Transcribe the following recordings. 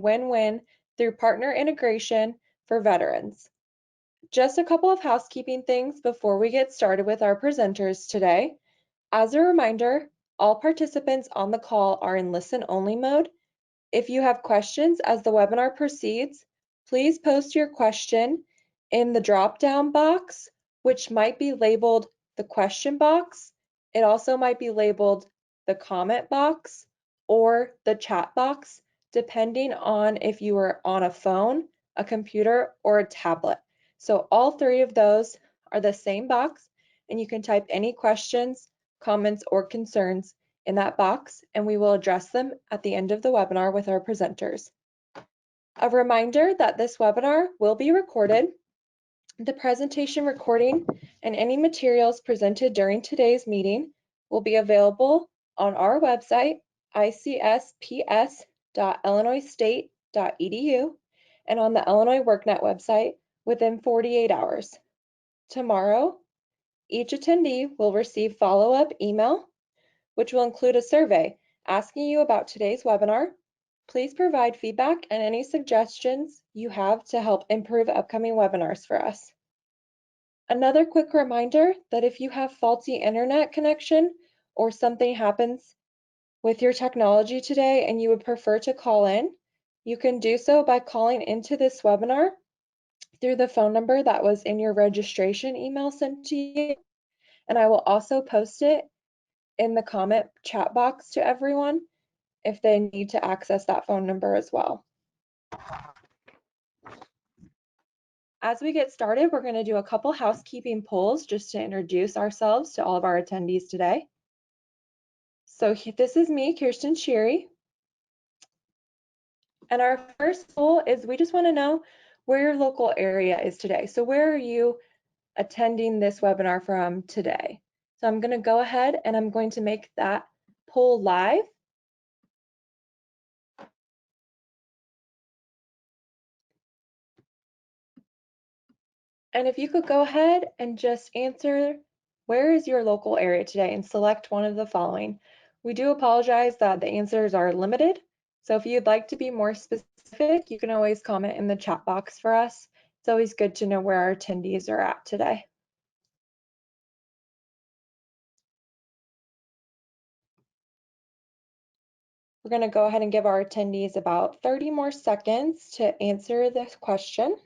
win-win through partner integration for veterans. Just a couple of housekeeping things before we get started with our presenters today. As a reminder, all participants on the call are in listen-only mode. If you have questions as the webinar proceeds, please post your question in the drop-down box, which might be labeled the question box. It also might be labeled the comment box or the chat box, depending on if you are on a phone, a computer, or a tablet. So all three of those are the same box, and you can type any questions, comments, or concerns in that box, and we will address them at the end of the webinar with our presenters. A reminder that this webinar will be recorded. The presentation recording and any materials presented during today's meeting will be available on our website, icsps.illinoisstate.edu, and on the Illinois WorkNet website within 48 hours. Tomorrow, each attendee will receive follow-up email, which will include a survey asking you about today's webinar. Please provide feedback and any suggestions you have to help improve upcoming webinars for us. Another quick reminder that if you have faulty internet connection or something happens with your technology today and you would prefer to call in, you can do so by calling into this webinar through the phone number that was in your registration email sent to you. And I will also post it in the comment chat box to everyone if they need to access that phone number as well. As we get started, we're going to do a couple housekeeping polls just to introduce ourselves to all of our attendees today. So this is me, Kirsten Sheary. And our first poll is we just want to know where your local area is today. So where are you attending this webinar from today? So I'm going to go ahead and I'm going to make that poll live. And if you could go ahead and just answer, where is your local area today, and select one of the following. We do apologize that the answers are limited. So if you'd like to be more specific, you can always comment in the chat box for us. It's always good to know where our attendees are at today. We're going to go ahead and give our attendees about 30 more seconds to answer this question.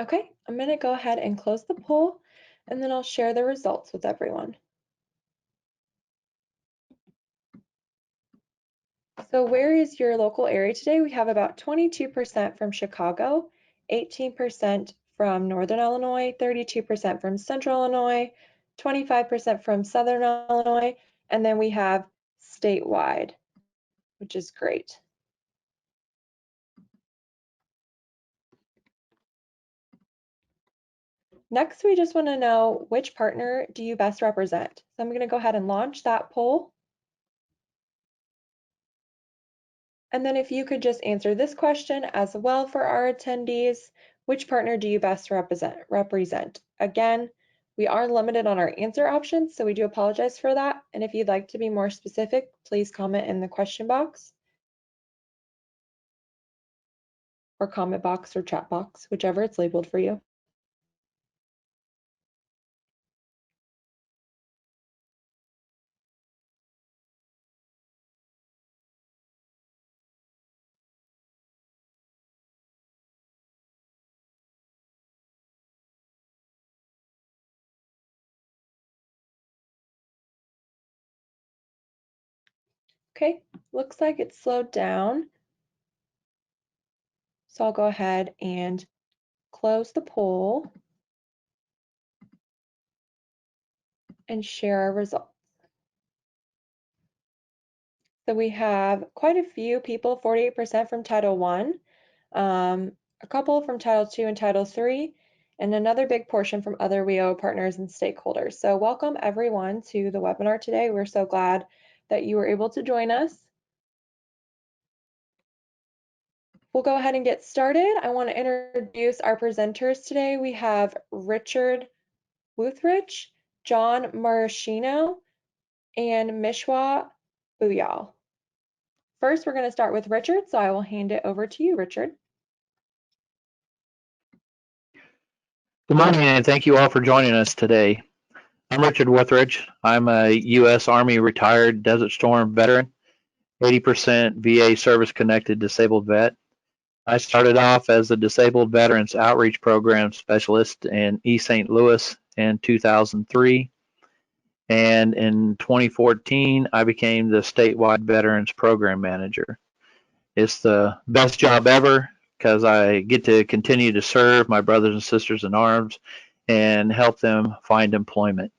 Okay, I'm going to go ahead and close the poll, and then I'll share the results with everyone. So where is your local area today? We have about 22% from Chicago, 18% from Northern Illinois, 32% from Central Illinois, 25% from Southern Illinois, and then we have statewide, which is great. Next, we just want to know which partner do you best represent. So I'm going to go ahead and launch that poll. And then if you could just answer this question as well for our attendees, which partner do you best represent? Again, we are limited on our answer options, so we do apologize for that. And if you'd like to be more specific, please comment in the question box or comment box or chat box, whichever it's labeled for you. Okay, looks like it's slowed down. So I'll go ahead and close the poll and share our results. So we have quite a few people, 48% from Title I, a couple from Title II and Title III, and another big portion from other WIOA partners and stakeholders. So welcome everyone to the webinar today. We're so glad that you were able to join us. We'll go ahead and get started. I want to introduce our presenters today. We have Richard Wuthrich, John Maraschino, and Mishwa Buyal. First, we're going to start with Richard, so I will hand it over to you, Richard. Good morning, and thank you all for joining us today. I'm Richard Wuthrich. I'm a U.S. Army retired Desert Storm veteran, 80% VA service-connected disabled vet. I started off as a Disabled Veterans Outreach Program Specialist in East St. Louis in 2003. And in 2014, I became the statewide Veterans Program Manager. It's the best job ever because I get to continue to serve my brothers and sisters in arms and help them find employment.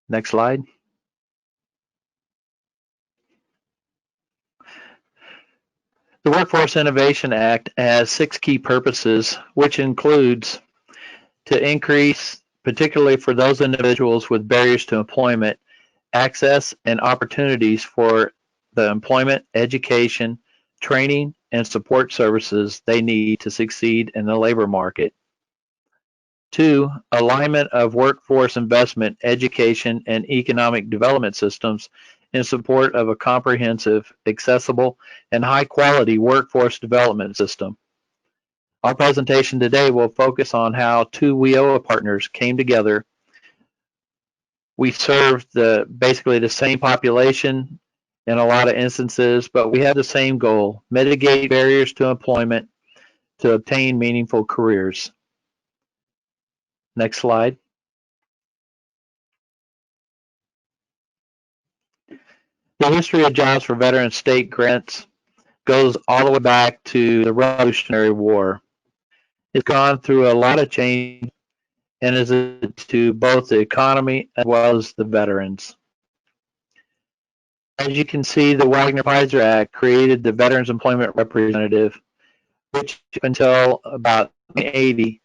Next slide. The Workforce Innovation Act has 6 key purposes, which includes to increase, particularly for those individuals with barriers to employment, access and opportunities for the employment, education, training, and support services they need to succeed in the labor market. 2, alignment of workforce investment, education, and economic development systems in support of a comprehensive, accessible, and high-quality workforce development system. Our presentation today will focus on how 2 WIOA partners came together. We serve basically the same population in a lot of instances, but we have the same goal: mitigate barriers to employment to obtain meaningful careers. Next slide. The history of Jobs for Veterans state grants goes all the way back to the Revolutionary War. It's gone through a lot of change and is to both the economy as well as the veterans. As you can see, the Wagner-Pfizer Act created the Veterans Employment Representative, which until about 1980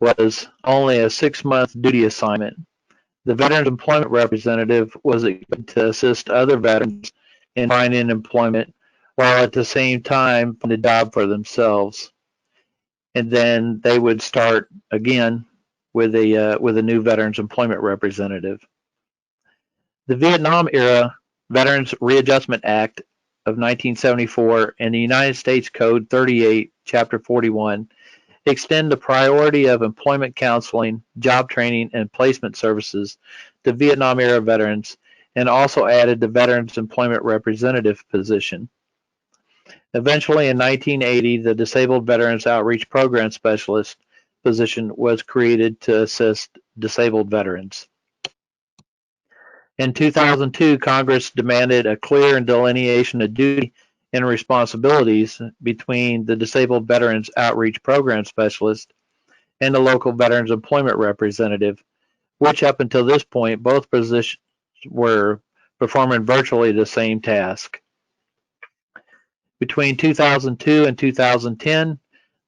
was only a 6-month duty assignment. The Veterans Employment Representative was expected to assist other veterans in finding employment while at the same time find a job for themselves. And then they would start again with a new Veterans Employment Representative. The Vietnam era Veterans Readjustment Act of 1974 and the United States Code 38, Chapter 41 extend the priority of employment counseling, job training, and placement services to Vietnam-era veterans, and also added the Veterans Employment Representative position. Eventually, in 1980, the Disabled Veterans Outreach Program Specialist position was created to assist disabled veterans. In 2002, Congress demanded a clear delineation of duty and responsibilities between the Disabled Veterans Outreach Program Specialist and the local Veterans Employment Representative, which up until this point, both positions were performing virtually the same task. Between 2002 and 2010,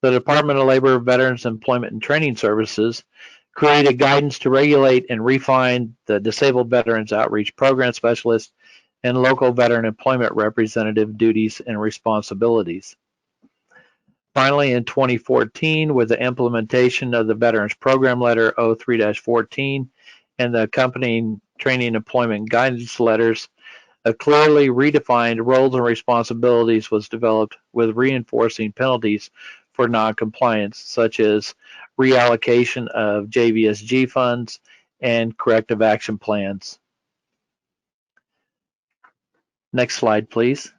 the Department of Labor, Veterans Employment and Training Services created guidance to regulate and refine the Disabled Veterans Outreach Program Specialist and local Veteran Employment Representative duties and responsibilities. Finally, in 2014, with the implementation of the Veterans Program Letter 03-14 and the accompanying training employment guidance letters, a clearly redefined roles and responsibilities was developed with reinforcing penalties for noncompliance, such as reallocation of JVSG funds and corrective action plans. Next slide, please.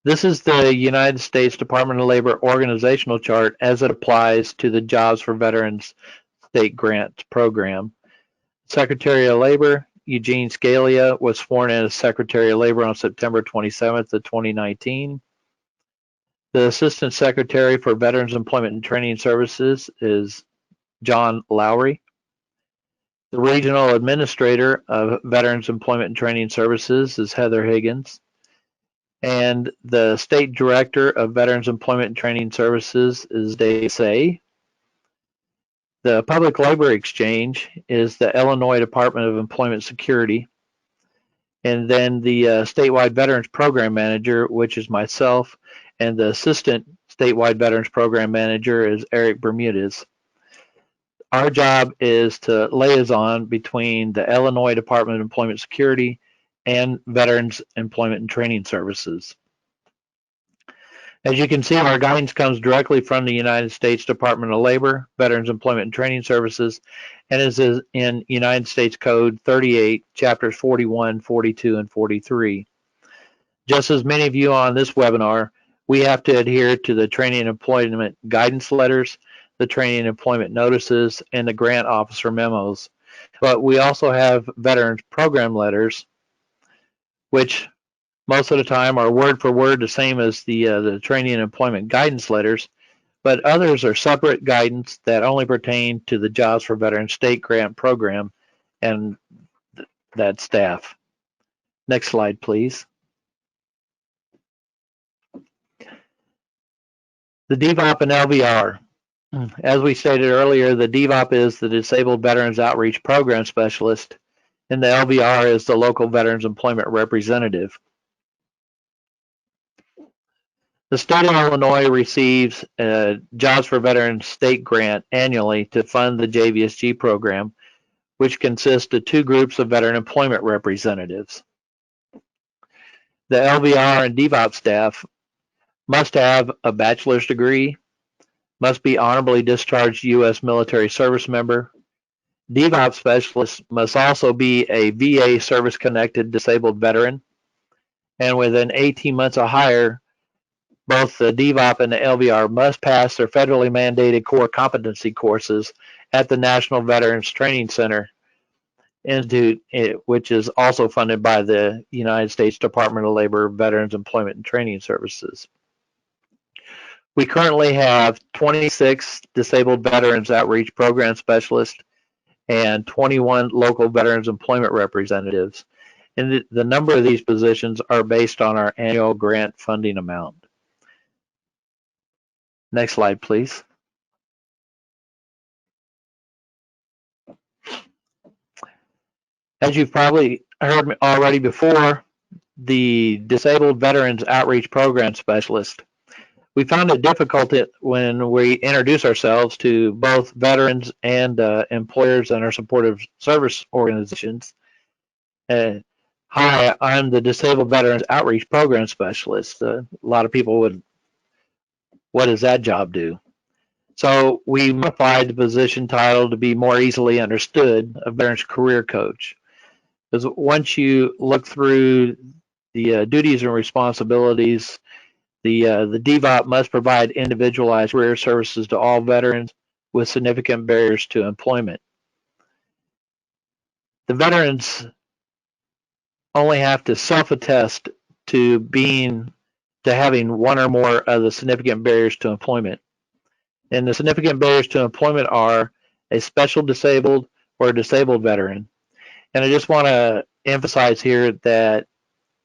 This is the United States Department of Labor organizational chart as it applies to the Jobs for Veterans State Grant Program. Secretary of Labor Eugene Scalia was sworn in as Secretary of Labor on September 27th of 2019. The Assistant Secretary for Veterans Employment and Training Services is John Lowry. The Regional Administrator of Veterans Employment and Training Services is Heather Higgins. And the State Director of Veterans Employment and Training Services is Dave Say. The Public Labor Exchange is the Illinois Department of Employment Security. And then the Statewide Veterans Program Manager, which is myself, and the Assistant Statewide Veterans Program Manager is Eric Bermudez. Our job is to liaison between the Illinois Department of Employment Security and Veterans Employment and Training Services. As you can see, our guidance comes directly from the United States Department of Labor, Veterans Employment and Training Services, and is in United States Code 38, Chapters 41, 42, and 43. Just as many of you on this webinar, we have to adhere to the Training and Employment Guidance Letters, the Training and Employment Notices, and the Grant Officer Memos. But we also have Veterans Program Letters, which most of the time are word for word the same as the Training and Employment Guidance Letters, but others are separate guidance that only pertain to the Jobs for Veterans State Grant Program and that staff. Next slide, please. The DVOP and LVR. As we stated earlier, the DVOP is the Disabled Veterans Outreach Program Specialist, and the LVR is the Local Veterans Employment Representative. The state of Illinois receives a Jobs for Veterans state grant annually to fund the JVSG program, which consists of two groups of veteran employment representatives. The LVR and DVOP staff must have a bachelor's degree, must be honorably discharged U.S. military service member. DVOP specialists must also be a VA service-connected disabled veteran, and within 18 months or higher, both the DVOP and the LVR must pass their federally mandated core competency courses at the National Veterans Training Center Institute, which is also funded by the United States Department of Labor, Veterans Employment and Training Services. We currently have 26 Disabled Veterans Outreach Program Specialists and 21 local veterans employment representatives. And the number of these positions are based on our annual grant funding amount. Next slide, please. As you've probably heard already before, the Disabled Veterans Outreach Program Specialist. We found it difficult when we introduce ourselves to both veterans and employers and our supportive service organizations. Hi, I'm the Disabled Veterans Outreach Program Specialist. A lot of people would, what does that job do? So we modified the position title to be more easily understood, a veterans career coach. Because once you look through the duties and responsibilities, the DVOP must provide individualized career services to all veterans with significant barriers to employment. The veterans only have to self-attest to having one or more of the significant barriers to employment. And the significant barriers to employment are a special disabled or a disabled veteran. And I just want to emphasize here that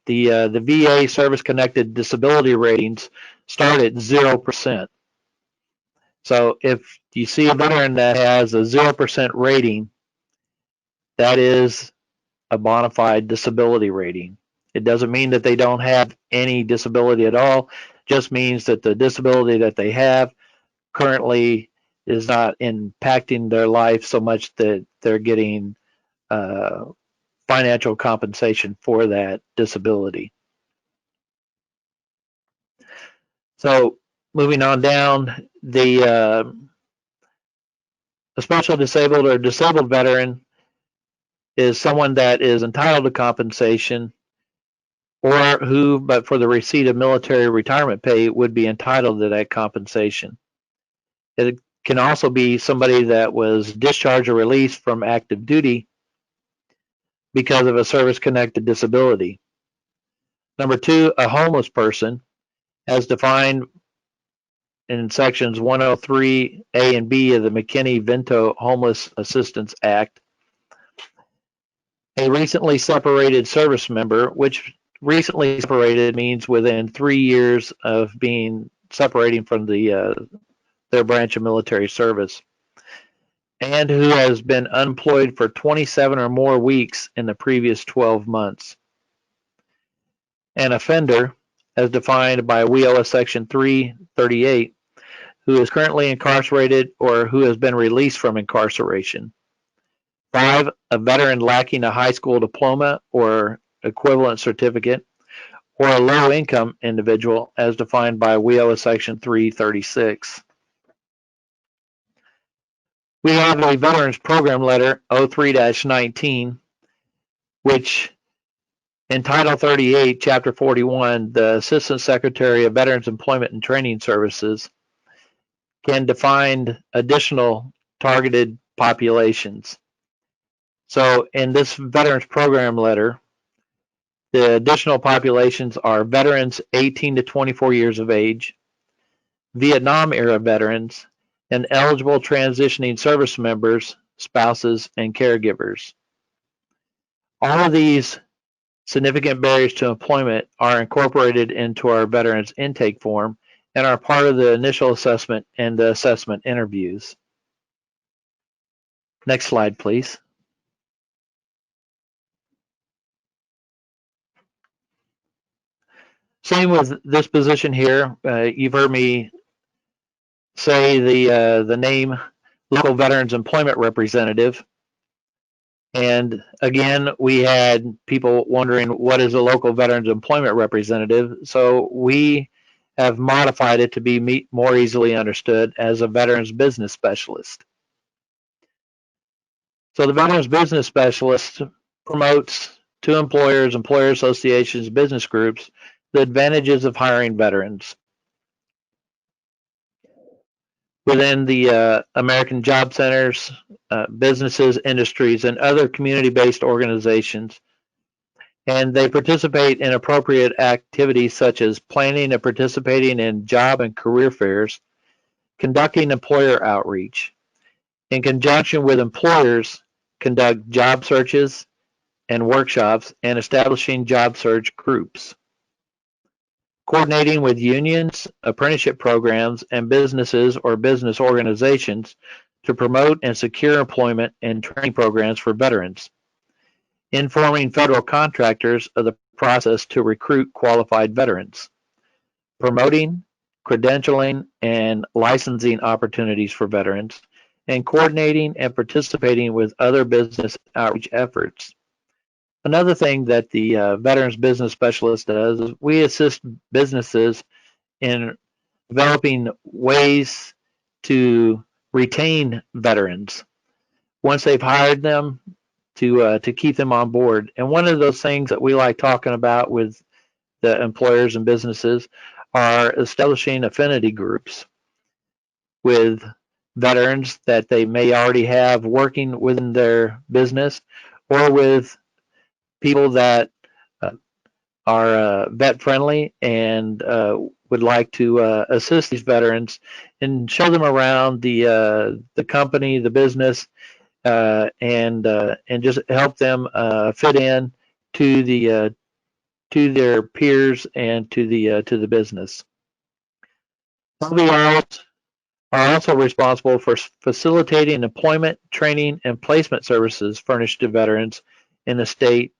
the VA service-connected disability ratings start at 0%. So if you see a veteran that has a 0% rating, that is a bona fide disability rating. It doesn't mean that they don't have any disability at all, just means that the disability that they have currently is not impacting their life so much that they're getting financial compensation for that disability. So moving on down, a special disabled or disabled veteran is someone that is entitled to compensation or who, but for the receipt of military retirement pay, would be entitled to that compensation. It can also be somebody that was discharged or released from active duty because of a service-connected disability. Number two, a homeless person, as defined in sections 103A and B of the McKinney-Vento Homeless Assistance Act. A recently separated service member, which recently separated means within 3 years of being separating from their branch of military service. and who has been unemployed for 27 or more weeks in the previous 12 months. An offender, as defined by WIOA Section 338, who is currently incarcerated or who has been released from incarceration. 5, a veteran lacking a high school diploma or equivalent certificate, or a low-income individual, as defined by WIOA Section 336. We have a Veterans Program Letter 03-19, which in Title 38, Chapter 41, the Assistant Secretary of Veterans Employment and Training Services can define additional targeted populations. So in this Veterans Program Letter, the additional populations are veterans 18 to 24 years of age, Vietnam era veterans, and eligible transitioning service members, spouses, and caregivers. All of these significant barriers to employment are incorporated into our veterans intake form and are part of the initial assessment and the assessment interviews. Next slide, please. Same with this position here. You've heard me say the name Local Veterans Employment Representative. And again, we had people wondering what is a local veterans employment representative. So we have modified it to be more easily understood as a veterans business specialist. So the veterans business specialist promotes to employers, employer associations, business groups, the advantages of hiring veterans. Within the American Job Centers, businesses, industries, and other community-based organizations. And they participate in appropriate activities such as planning and participating in job and career fairs, conducting employer outreach. In conjunction with employers, conduct job searches and workshops and establishing job search groups. Coordinating with unions, apprenticeship programs, and businesses or business organizations to promote and secure employment and training programs for veterans. Informing federal contractors of the process to recruit qualified veterans. Promoting, credentialing, and licensing opportunities for veterans, and coordinating and participating with other business outreach efforts. Another thing that the Veterans Business Specialist does is we assist businesses in developing ways to retain veterans once they've hired them to keep them on board. And one of those things that we like talking about with the employers and businesses are establishing affinity groups with veterans that they may already have working within their business, or with people that are vet friendly and would like to assist these veterans and show them around the company, the business, and just help them fit in to their peers and to the business. LVRs are also responsible for facilitating employment, training, and placement services furnished to veterans in the state.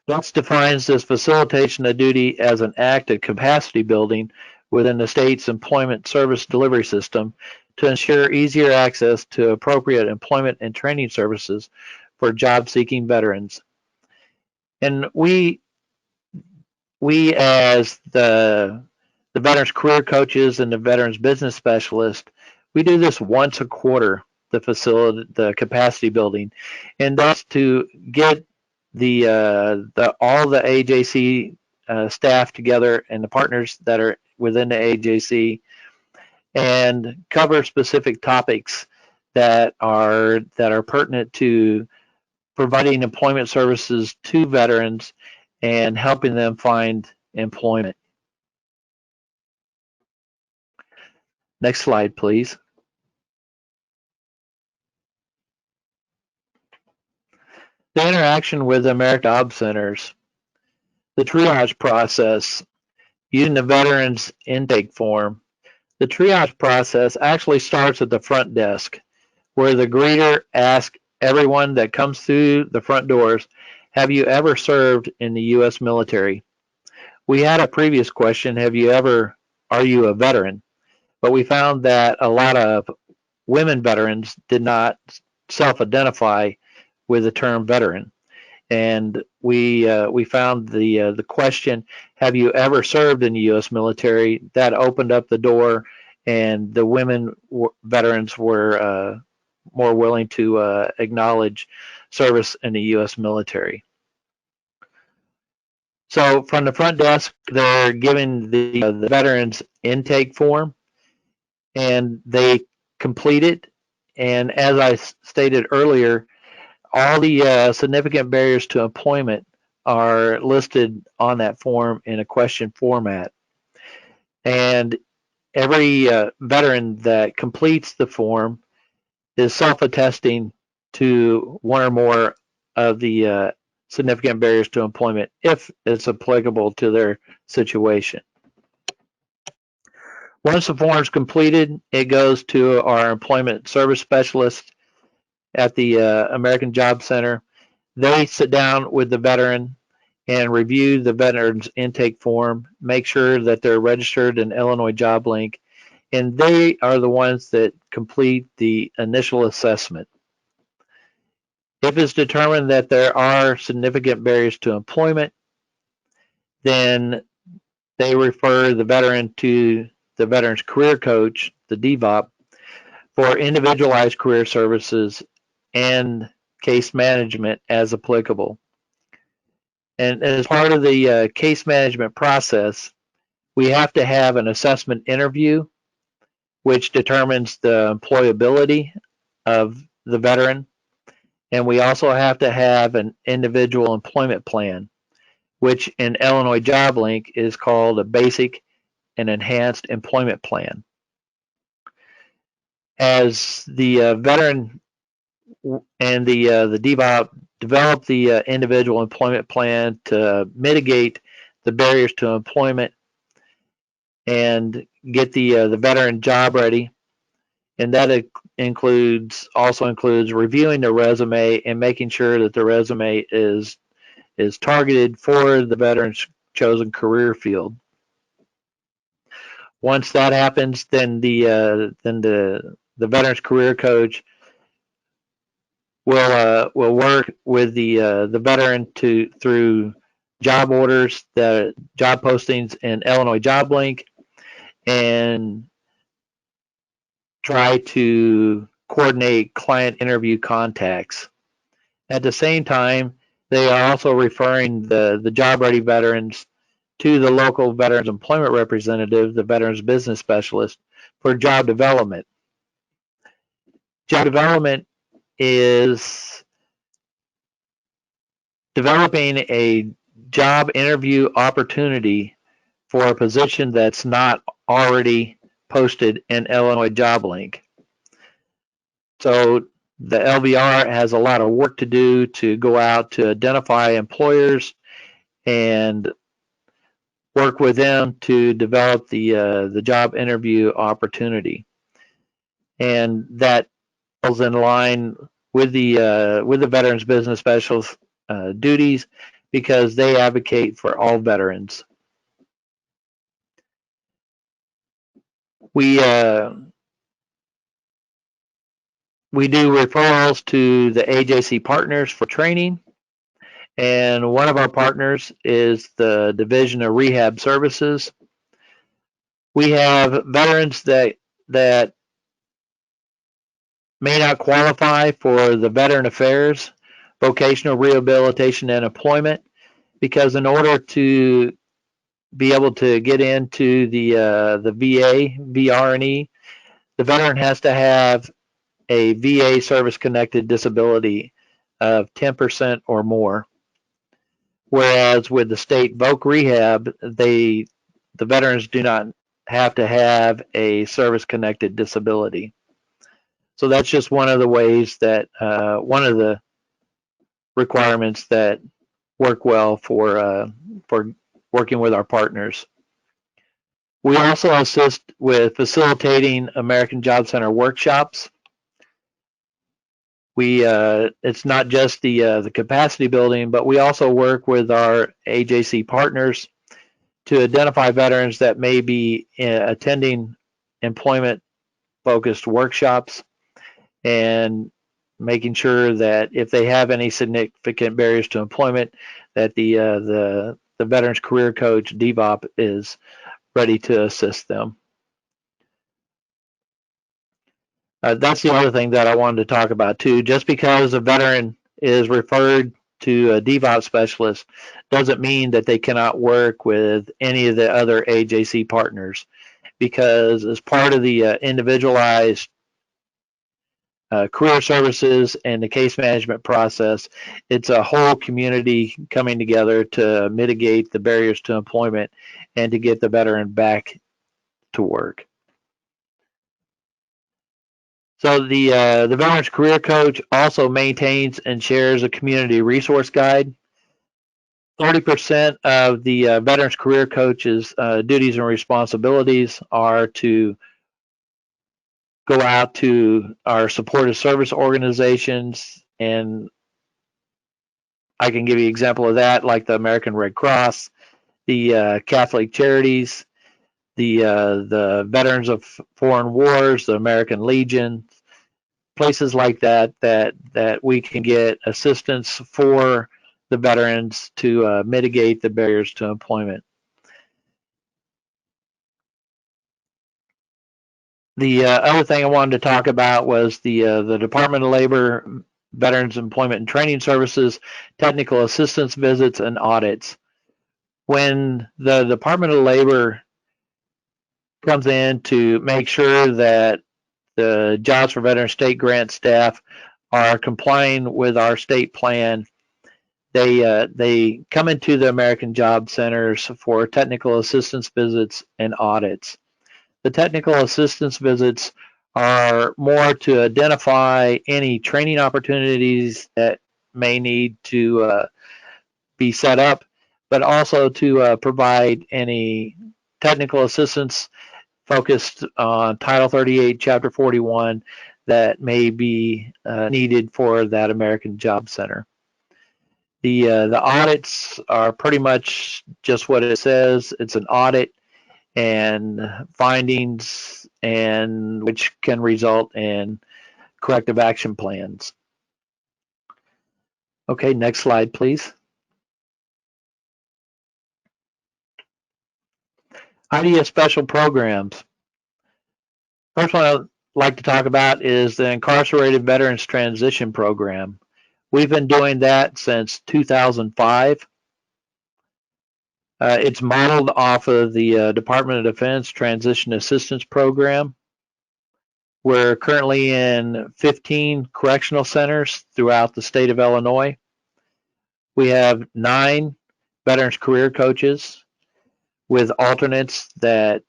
Thus defines this facilitation of duty as an act of capacity building within the state's employment service delivery system to ensure easier access to appropriate employment and training services for job-seeking veterans. And we as the veterans career coaches and the veterans business specialist, we do this once a quarter, the capacity building, and that's to get all the AJC staff together and the partners that are within the AJC and cover specific topics that are pertinent to providing employment services to veterans and helping them find employment. Next slide, please. The interaction with American Job Centers, the triage process using the veterans intake form. The triage process actually starts at the front desk. where the greeter asks everyone that comes through the front doors, have you ever served in the U.S. military? We had a previous question, are you a veteran? But we found that a lot of women veterans did not self-identify with the term veteran. And we found the question, have you ever served in the U.S. military? That opened up the door, and the women veterans were more willing to acknowledge service in the U.S. military. So from the front desk, they're giving the veterans intake form, and they complete it. And as I stated earlier, all the significant barriers to employment are listed on that form in a question format. And every veteran that completes the form is self-attesting to one or more of the significant barriers to employment if it's applicable to their situation. Once the form is completed, it goes to our employment service specialist at the American Job Center. They sit down with the veteran and review the veteran's intake form, make sure that they're registered in Illinois Job Link, and they are the ones that complete the initial assessment. If it's determined that there are significant barriers to employment, then they refer the veteran to the veteran's career coach, the DVOP, for individualized career services and case management as applicable. And as part of the case management process, we have to have an assessment interview, which determines the employability of the veteran. And we also have to have an individual employment plan, which in Illinois Job Link is called a basic and enhanced employment plan. As the veteran and the DVOP develop the individual employment plan to mitigate the barriers to employment and get the veteran job ready, and that also includes reviewing the resume and making sure that the resume is targeted for the veteran's chosen career field. Once that happens, then the veteran's career coach will work with the veteran through job orders, the job postings in Illinois Job Link, and try to coordinate client interview contacts. At the same time, they are also referring the job ready veterans to the local veterans employment representative, the veterans business specialist, for job development. Job development is developing a job interview opportunity for a position that's not already posted in Illinois Job Link. So the LVR has a lot of work to do to go out to identify employers and work with them to develop the job interview opportunity, and that falls in line with the veterans business specialist duties because they advocate for all veterans. We do referrals to the AJC partners for training, and one of our partners is the Division of Rehab Services. We have veterans that may not qualify for the Veteran Affairs, Vocational Rehabilitation and Employment, because in order to be able to get into the VA, VRNE, the veteran has to have a VA service-connected disability of 10% or more. Whereas with the state Voc Rehab, the veterans do not have to have a service-connected disability. So that's just one of the ways that one of the requirements that work well for working with our partners. We also assist with facilitating American Job Center workshops. It's not just the capacity building, but we also work with our AJC partners to identify veterans that may be attending employment-focused workshops and making sure that if they have any significant barriers to employment, that the Veterans Career Coach DVOP is ready to assist them. That's the other thing that I wanted to talk about too. Just because a veteran is referred to a DVOP specialist doesn't mean that they cannot work with any of the other AJC partners, because as part of the individualized career services and the case management process, it's a whole community coming together to mitigate the barriers to employment and to get the veteran back to work. So the Veterans Career Coach also maintains and shares a community resource guide. 30% of the Veterans Career Coach's duties and responsibilities are to go out to our supportive service organizations, and I can give you an example of that, like the American Red Cross, the Catholic Charities, the Veterans of Foreign Wars, the American Legion, places like that we can get assistance for the veterans to mitigate the barriers to employment. The other thing I wanted to talk about was the Department of Labor, Veterans Employment and Training Services, technical assistance visits and audits. When the Department of Labor comes in to make sure that the Jobs for Veterans State Grant staff are complying with our state plan, they come into the American Job Centers for technical assistance visits and audits. The technical assistance visits are more to identify any training opportunities that may need to be set up, but also to provide any technical assistance focused on Title 38, Chapter 41 that may be needed for that American Job Center. The audits are pretty much just what it says. It's an audit and findings, and which can result in corrective action plans. Okay, next slide, please. IDES special programs. First one I'd like to talk about is the Incarcerated Veterans Transition Program. We've been doing that since 2005. It's modeled off of the Department of Defense Transition Assistance Program. We're currently in 15 correctional centers throughout the state of Illinois. We have 9 veterans career coaches with alternates that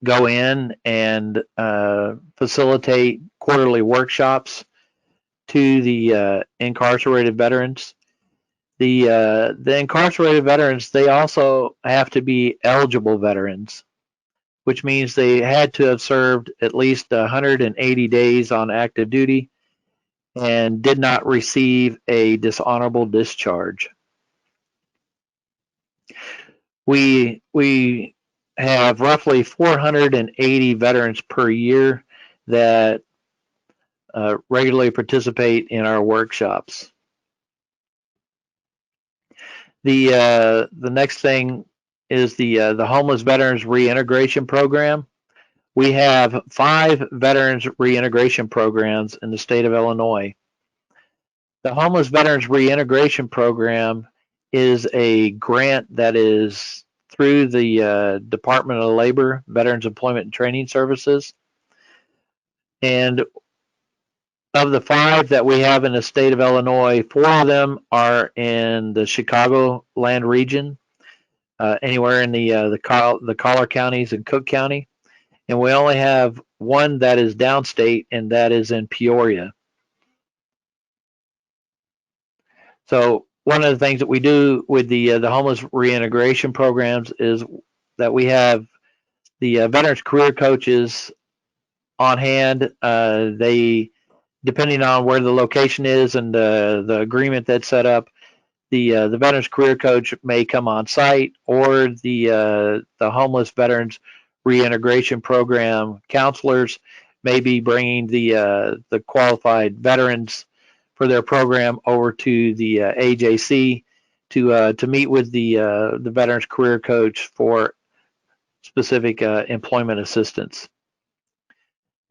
go in and facilitate quarterly workshops to the incarcerated veterans. The incarcerated veterans, they also have to be eligible veterans, which means they had to have served at least 180 days on active duty and did not receive a dishonorable discharge. We have roughly 480 veterans per year that regularly participate in our workshops. The next thing is the Homeless Veterans Reintegration Program. We have 5 veterans reintegration programs in the state of Illinois. The Homeless Veterans Reintegration Program is a grant that is through the Department of Labor, Veterans Employment and Training Services. And of the 5 that we have in the state of Illinois, 4 of them are in the Chicagoland region, anywhere in the Collar counties and Cook County. And we only have 1 that is downstate, and that is in Peoria. So one of the things that we do with the homeless reintegration programs is that we have the veterans career coaches on hand. They depending on where the location is and the agreement that's set up, the Veterans Career Coach may come on site, or the Homeless Veterans Reintegration Program counselors may be bringing the qualified veterans for their program over to the AJC to meet with the Veterans Career Coach for specific employment assistance.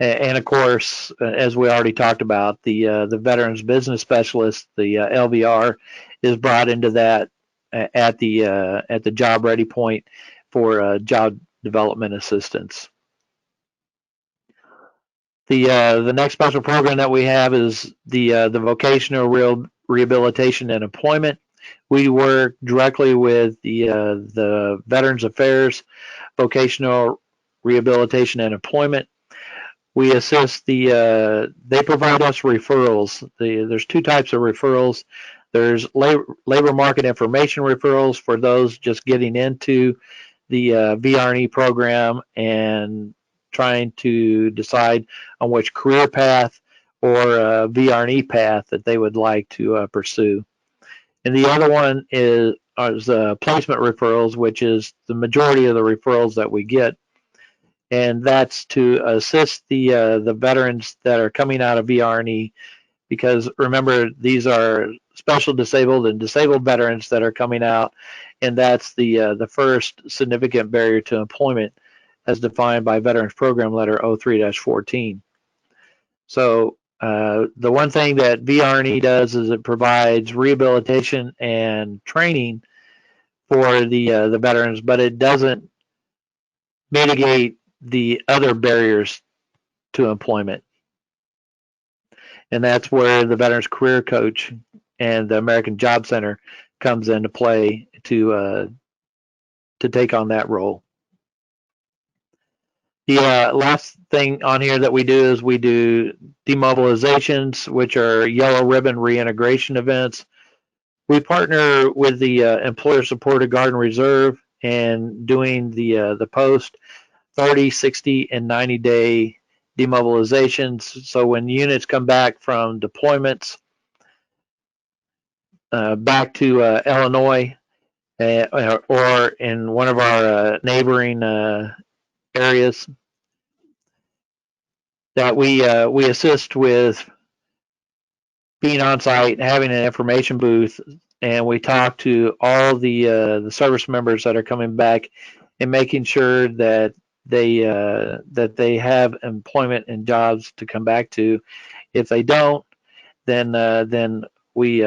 And of course, as we already talked about, the Veterans Business Specialist, the LVR, is brought into that at the job ready point for job development assistance. The next special program that we have is the Vocational Rehabilitation and Employment. We work directly with the Veterans Affairs, Vocational Rehabilitation and Employment. We assist they provide us referrals. There's two types of referrals. There's labor market information referrals for those just getting into the VR&E program and trying to decide on which career path or VR&E path that they would like to pursue. And the other one is placement referrals, which is the majority of the referrals that we get. And that's to assist the veterans that are coming out of VR&E, because remember, these are special disabled and disabled veterans that are coming out, and that's the first significant barrier to employment as defined by Veterans Program Letter 03-14. So the one thing that VR&E does is it provides rehabilitation and training for the veterans, but it doesn't mitigate the other barriers to employment. And that's where the Veterans Career Coach and the American Job Center comes into play to take on that role. The last thing on here that we do is we do demobilizations, which are yellow ribbon reintegration events. We partner with the Employer Supported Guard and Reserve and doing the post 30, 60, and 90-day demobilizations. So when units come back from deployments back to Illinois or in one of our neighboring areas, that we assist with being on site, having an information booth, and we talk to all the service members that are coming back and making sure that they have employment and jobs to come back to. If they don't, then we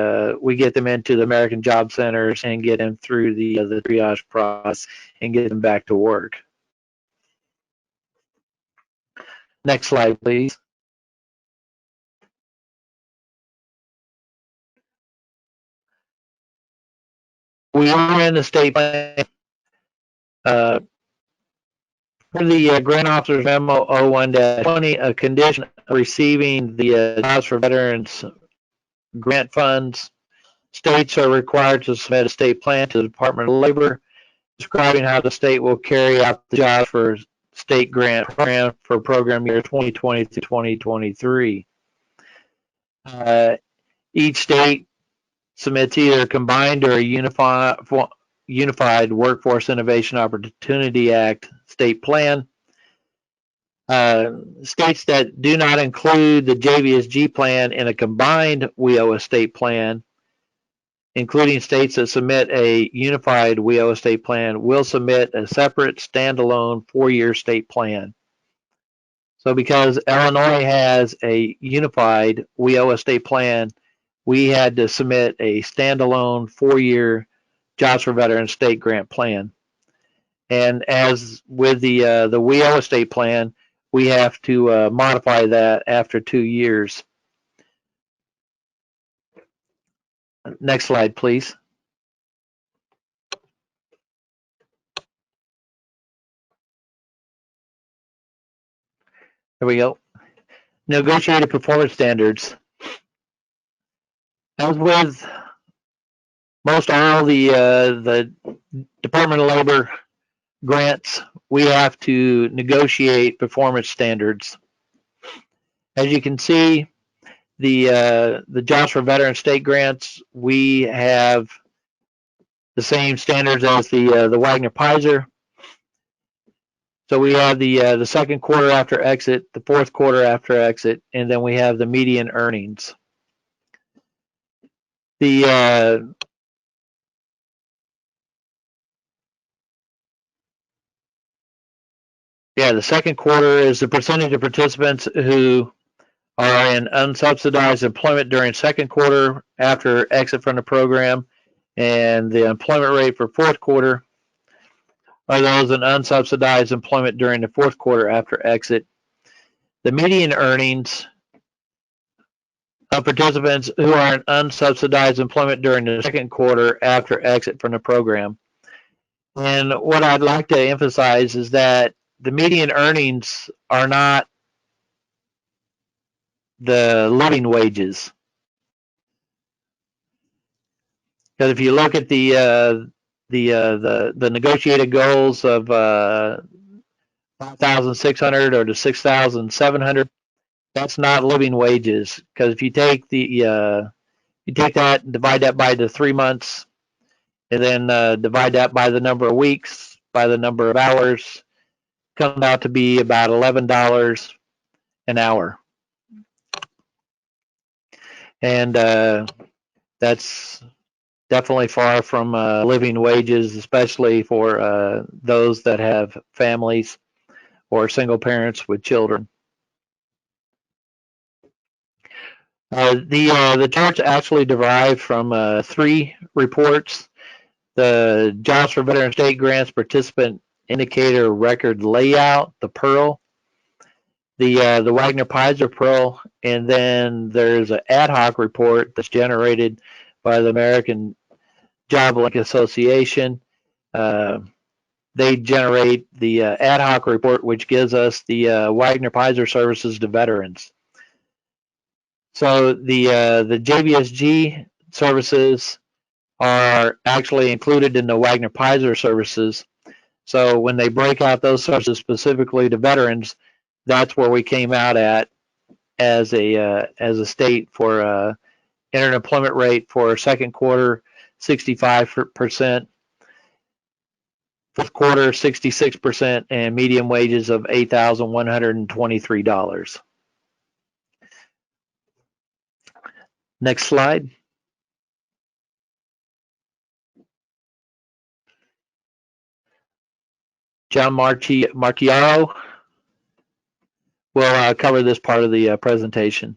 get them into the American Job Centers and get them through the triage process and get them back to work. Next slide, please. We are in the state plan for the grant officer's memo 01-20, a condition of receiving the Jobs for Veterans grant funds. States are required to submit a state plan to the Department of Labor describing how the state will carry out the Jobs for State Grant Program for program year 2020 to 2023. Each state submits either a combined or a unified Workforce Innovation Opportunity Act state plan. States that do not include the JVSG plan in a combined WIOA state plan, including states that submit a unified WIOA state plan, will submit a separate standalone 4-year state plan. So because Illinois has a unified WIOA state plan, we had to submit a standalone 4-year Jobs for Veterans state grant plan. And as with the WIOA state plan, we have to modify that after 2 years. Next slide, please. There we go. Negotiated performance standards. As with most all the Department of Labor grants, we have to negotiate performance standards. As you can see, The Jobs for Veterans state grants, we have the same standards as the Wagner-Pizer. So we have the second quarter after exit, the fourth quarter after exit, and then we have the median earnings. The second quarter is the percentage of participants who are in unsubsidized employment during second quarter after exit from the program, and the employment rate for fourth quarter are those in unsubsidized employment during the fourth quarter after exit. The median earnings of participants who are in unsubsidized employment during the second quarter after exit from the program. And what I'd like to emphasize is that the median earnings are not the living wages. Because if you look at the negotiated goals of 5,600 or to 6,700, that's not living wages. Because if you take that and divide that by the 3 months, and then divide that by the number of weeks, by the number of hours, comes out to be about $11 an hour. And that's definitely far from living wages, especially for those that have families or single parents with children. The charts actually derive from 3 reports: the Jobs for Veteran State Grants Participant Indicator Record Layout, the PEARL, the Wagner-Pizer PEARL, and then there's an ad hoc report that's generated by the American Job Link Association. They generate the ad hoc report, which gives us the Wagner-Pizer services to veterans. So the JVSG services are actually included in the Wagner-Pizer services. So when they break out those services specifically to veterans, that's where we came out at as a state for entered employment rate for second quarter 65%, fourth quarter 66%, and median wages of $8,123. Next slide. John Marchiaro will cover this part of the presentation.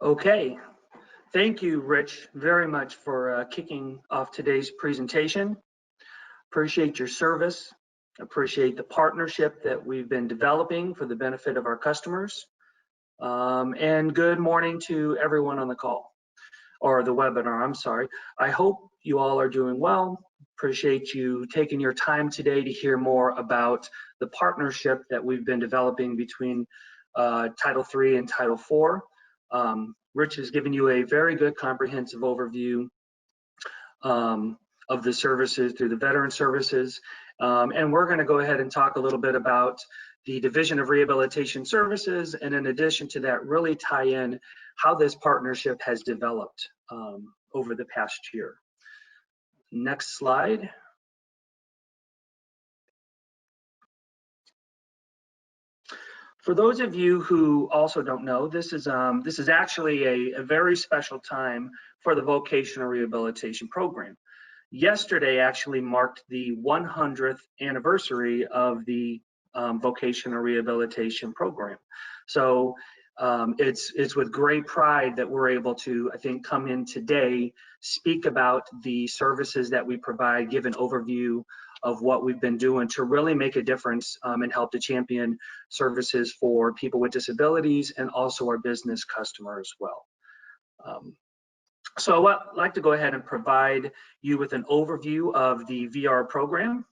Okay, thank you, Rich, very much for kicking off today's presentation. Appreciate your service, appreciate the partnership that we've been developing for the benefit of our customers. And good morning to everyone on the call, or the webinar, I'm sorry. I hope you all are doing well. Appreciate you taking your time today to hear more about the partnership that we've been developing between Title III and Title IV. Rich has given you a very good comprehensive overview of the services through the veteran services. And we're going to go ahead and talk a little bit about the Division of Rehabilitation Services, and in addition to that, really tie in how this partnership has developed over the past year. Next slide. For those of you who also don't know, this is actually a very special time for the Vocational Rehabilitation Program. Yesterday actually marked the 100th anniversary of the Vocational Rehabilitation Program. So it's with great pride that we're able to, I think, come in today, speak about the services that we provide, give an overview of what we've been doing to really make a difference and help to champion services for people with disabilities and also our business customers as well. So I'd like to go ahead and provide you with an overview of the VR program.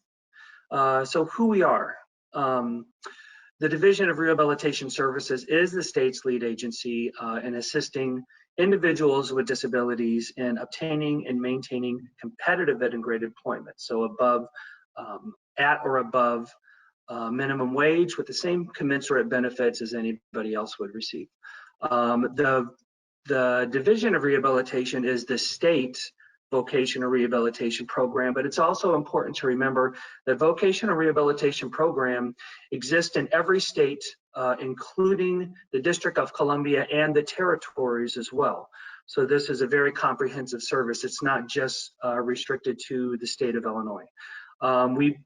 So who we are. The Division of Rehabilitation Services is the state's lead agency in assisting individuals with disabilities in obtaining and maintaining competitive integrated employment, so above at or above minimum wage with the same commensurate benefits as anybody else would receive. The Division of Rehabilitation is the state vocational rehabilitation program, but it's also important to remember that vocational rehabilitation program exists in every state, including the District of Columbia and the territories as well. So this is a very comprehensive service. It's not just restricted to the state of Illinois.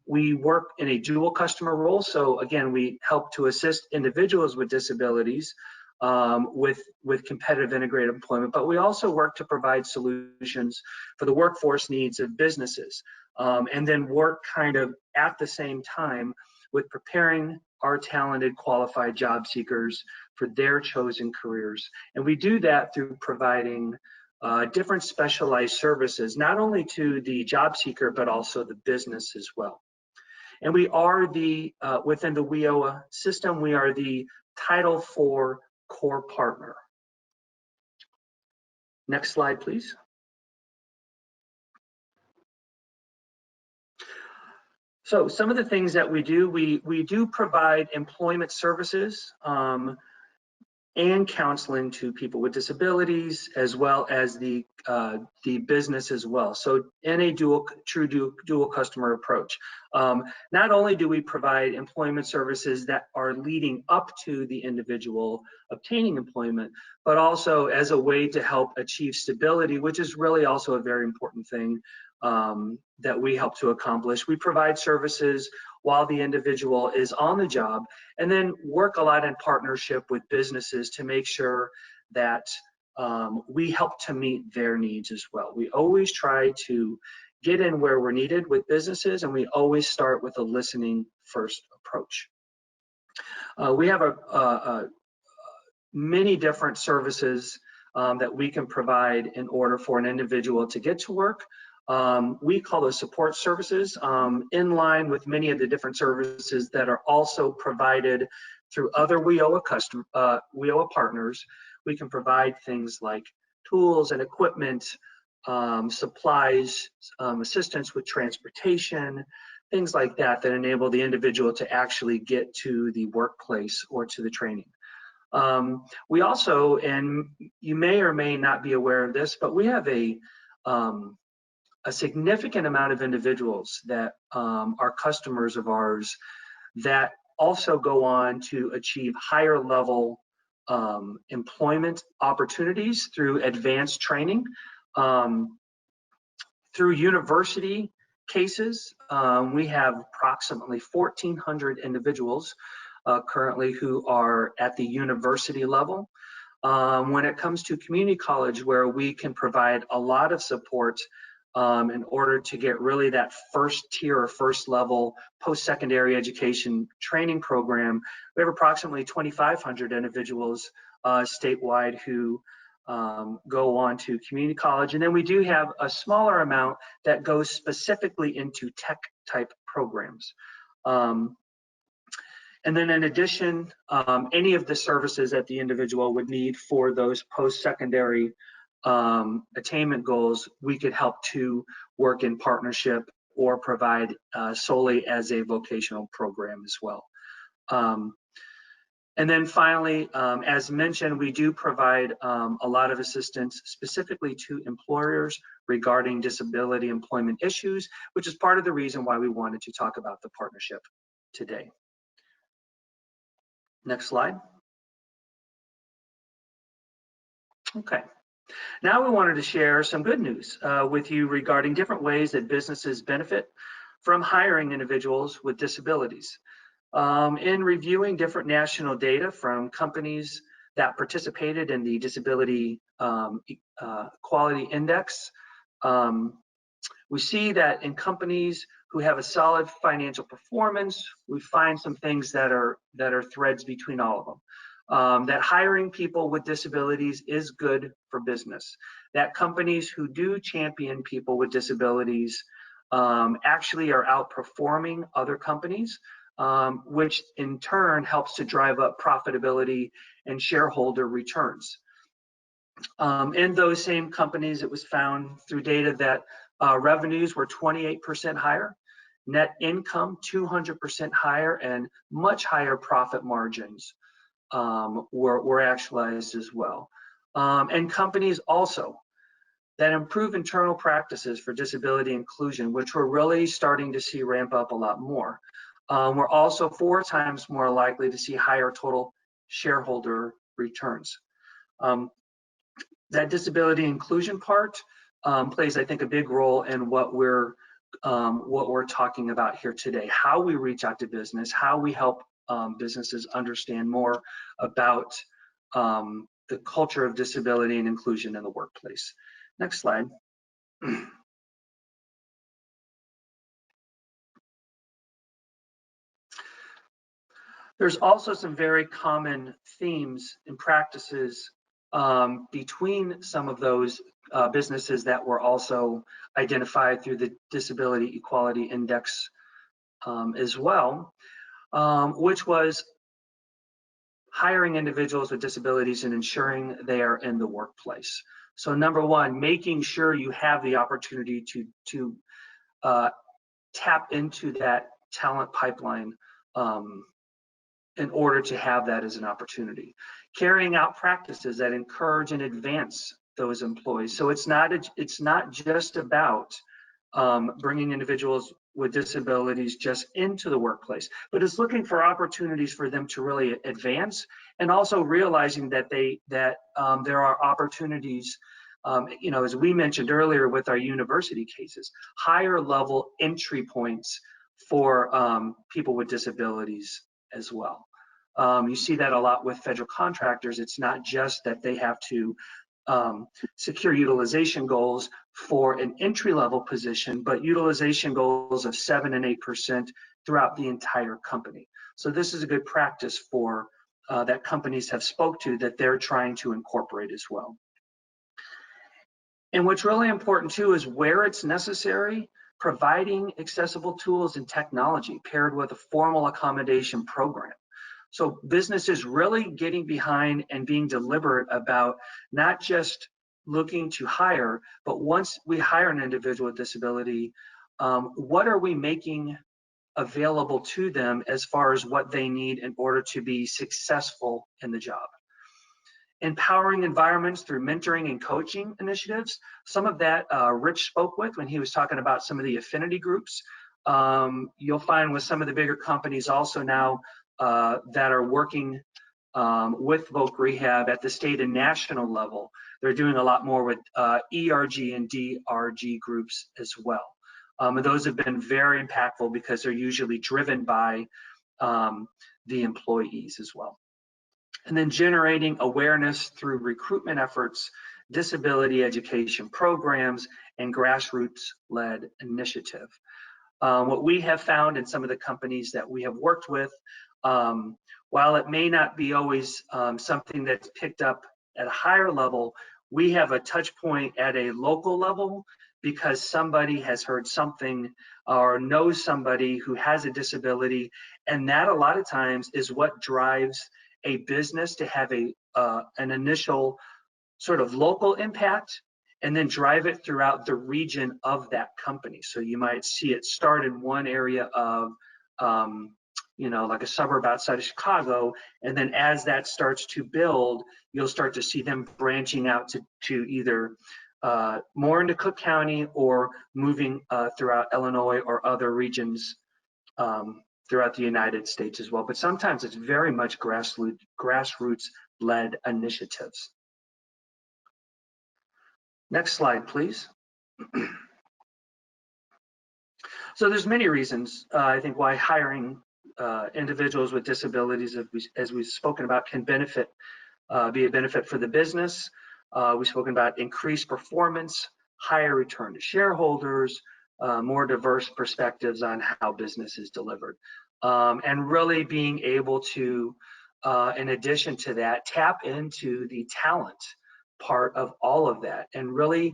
We work in a dual customer role. So again, we help to assist individuals with disabilities with competitive integrated employment, but we also work to provide solutions for the workforce needs of businesses, and then work kind of at the same time with preparing our talented, qualified job seekers for their chosen careers. And we do that through providing different specialized services, not only to the job seeker, but also the business as well. And we are within the WIOA system, we are the Title IV core partner. Next slide, please. So some of the things that we do, we do provide employment services and counseling to people with disabilities, as well as the business as well. So in a true dual customer approach. Not only do we provide employment services that are leading up to the individual obtaining employment, but also as a way to help achieve stability, which is really also a very important thing that we help to accomplish. We provide services while the individual is on the job, and then work a lot in partnership with businesses to make sure that we help to meet their needs as well. We always try to get in where we're needed with businesses, and we always start with a listening first approach. We have many different services that we can provide in order for an individual to get to work. We call those support services, in line with many of the different services that are also provided through other WIOA partners. We can provide things like tools and equipment, supplies, assistance with transportation, things like that that enable the individual to actually get to the workplace or to the training. We also, and you may or may not be aware of this, but we have a significant amount of individuals that are customers of ours that also go on to achieve higher level employment opportunities through advanced training. Through university cases, we have approximately 1,400 individuals currently who are at the university level. When it comes to community college, where we can provide a lot of support in order to get really that first tier or first level post-secondary education training program, we have approximately 2,500 individuals statewide who go on to community college. And then we do have a smaller amount that goes specifically into tech type programs. And then in addition, any of the services that the individual would need for those post-secondary attainment goals, we could help to work in partnership or provide solely as a vocational program as well. And then finally, as mentioned, we do provide a lot of assistance specifically to employers regarding disability employment issues, which is part of the reason why we wanted to talk about the partnership today. Next slide. Okay. Now we wanted to share some good news with you regarding different ways that businesses benefit from hiring individuals with disabilities. In reviewing different national data from companies that participated in the Disability Quality Index, we see that in companies who have a solid financial performance, we find some things that are threads between all of them. That hiring people with disabilities is good for business. That companies who do champion people with disabilities actually are outperforming other companies, which in turn helps to drive up profitability and shareholder returns. In those same companies, it was found through data that revenues were 28% higher, net income 200% higher, and much higher profit margins were actualized as well. And companies also that improve internal practices for disability inclusion, which we're really starting to see ramp up a lot more. We're also 4 times more likely to see higher total shareholder returns. That disability inclusion part plays, I think, a big role in what we're talking about here today. How we reach out to business, how we help businesses understand more about the culture of disability and inclusion in the workplace. Next slide. There's also some very common themes and practices between some of those businesses that were also identified through the Disability Equality Index as well, which was hiring individuals with disabilities and ensuring they are in the workplace. So number one, making sure you have the opportunity to tap into that talent pipeline in order to have that as an opportunity. Carrying out practices that encourage and advance those employees. So it's not just about bringing individuals with disabilities just into the workplace, but it's looking for opportunities for them to really advance, and also realizing that there are opportunities, as we mentioned earlier with our university cases, higher level entry points for people with disabilities as well. You see that a lot with federal contractors. It's not just that they have to secure utilization goals for an entry-level position, but utilization goals of 7% and 8% throughout the entire company. So this is a good practice for that companies have spoke to that they're trying to incorporate as well. And what's really important too is where it's necessary, providing accessible tools and technology paired with a formal accommodation program. So businesses really getting behind and being deliberate about not just looking to hire, but once we hire an individual with disability, what are we making available to them as far as what they need in order to be successful in the job? Empowering environments through mentoring and coaching initiatives. Some of that Rich spoke with when he was talking about some of the affinity groups. You'll find with some of the bigger companies also now that are working with Voc Rehab at the state and national level. They're doing a lot more with ERG and DRG groups as well. And those have been very impactful because they're usually driven by the employees as well. And then generating awareness through recruitment efforts, disability education programs, and grassroots-led initiative. What we have found in some of the companies that we have worked with, while it may not be always something that's picked up at a higher level, we have a touch point at a local level because somebody has heard something or knows somebody who has a disability, and that a lot of times is what drives a business to have an initial sort of local impact and then drive it throughout the region of that company. So you might see it start in one area of like a suburb outside of Chicago, and then as that starts to build, you'll start to see them branching out to either more into Cook County or moving throughout Illinois or other regions throughout the United States as well. But sometimes it's very much grassroots-led initiatives. Next slide, please. So there's many reasons, I think, why hiring individuals with disabilities, as we've spoken about, can be a benefit for the business. We've spoken about increased performance, higher return to shareholders, more diverse perspectives on how business is delivered. And really being able to, in addition to that, tap into the talent part of all of that and really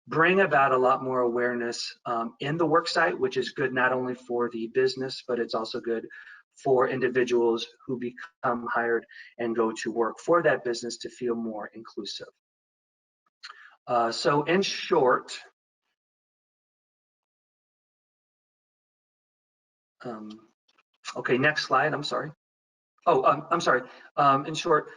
bring about a lot more awareness in the work site, which is good not only for the business, but it's also good for individuals who become hired and go to work for that business to feel more inclusive. So in short, Okay, next slide. I'm sorry. I'm sorry. In short,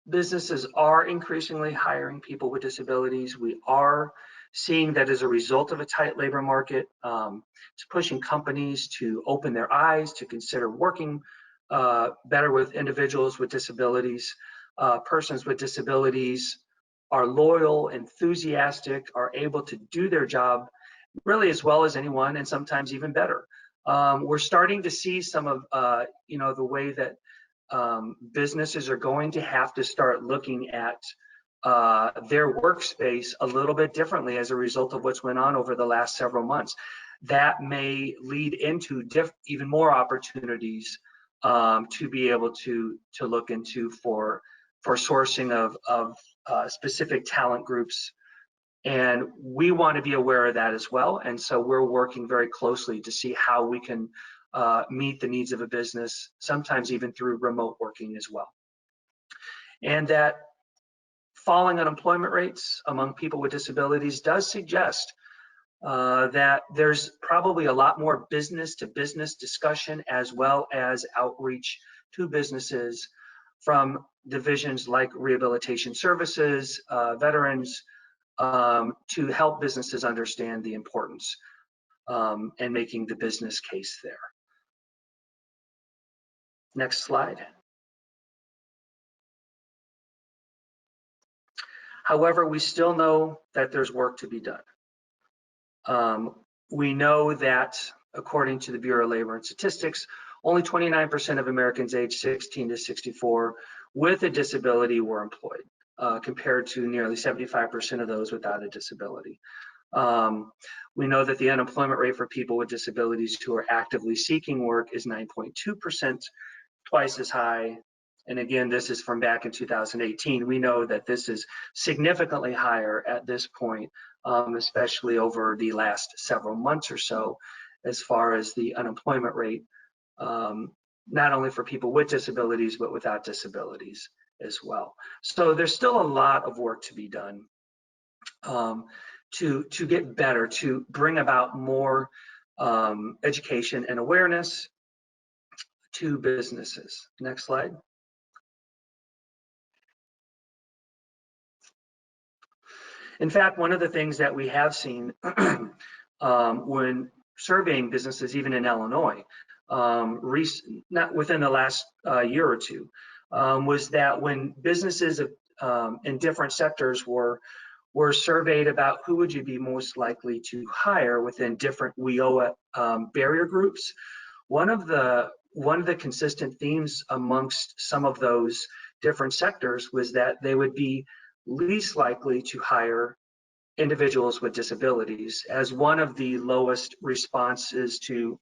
businesses are increasingly hiring people with disabilities. We are seeing that as a result of a tight labor market. It's pushing companies to open their eyes, to consider working better with individuals with disabilities. Persons with disabilities are loyal, enthusiastic, are able to do their job really as well as anyone, and sometimes even better. We're starting to see some of the way that businesses are going to have to start looking at their workspace a little bit differently as a result of what's went on over the last several months. That may lead into even more opportunities to be able to look into for sourcing of specific talent groups. And we want to be aware of that as well. And so we're working very closely to see how we can meet the needs of a business, sometimes even through remote working as well. And that falling unemployment rates among people with disabilities does suggest that there's probably a lot more business-to-business discussion as well as outreach to businesses from divisions like Rehabilitation Services, Veterans, to help businesses understand the importance and making the business case there. Next slide. However, we still know that there's work to be done. We know that according to the Bureau of Labor and Statistics, only 29% of Americans aged 16 to 64 with a disability were employed, compared to nearly 75% of those without a disability. We know that the unemployment rate for people with disabilities who are actively seeking work is 9.2%, twice as high. And again, this is from back in 2018. We know that this is significantly higher at this point, especially over the last several months or so, as far as the unemployment rate, not only for people with disabilities, but without disabilities as well. So there's still a lot of work to be done to get better, to bring about more education and awareness to businesses. Next slide. In fact, one of the things that we have seen when surveying businesses, even in Illinois, not within the last year or two, was that when businesses in different sectors were surveyed about who would you be most likely to hire within different WIOA barrier groups, one of the consistent themes amongst some of those different sectors was that they would be least likely to hire individuals with disabilities as one of the lowest responses to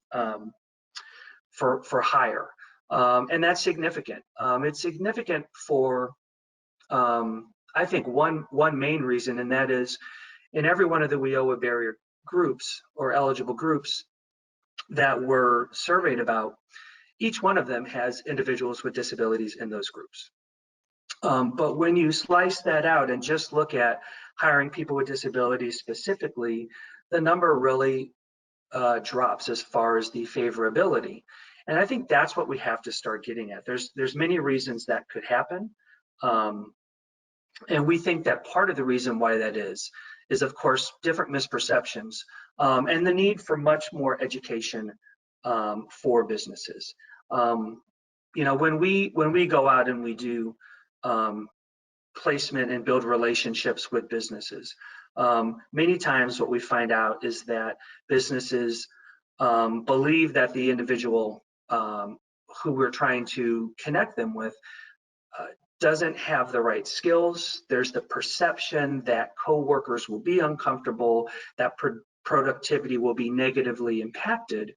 for hire, and that's significant. It's significant for I think one main reason, and that is in every one of the WIOA barrier groups or eligible groups that were surveyed about, each one of them has individuals with disabilities in those groups. But when you slice that out and just look at hiring people with disabilities specifically, the number really drops as far as the favorability. And I think that's what we have to start getting at. There's many reasons that could happen. And we think that part of the reason why that is of course different misperceptions and the need for much more education for businesses. When we go out and we do placement and build relationships with businesses, many times what we find out is that businesses believe that the individual who we're trying to connect them with doesn't have the right skills. There's the perception that coworkers will be uncomfortable, that productivity will be negatively impacted.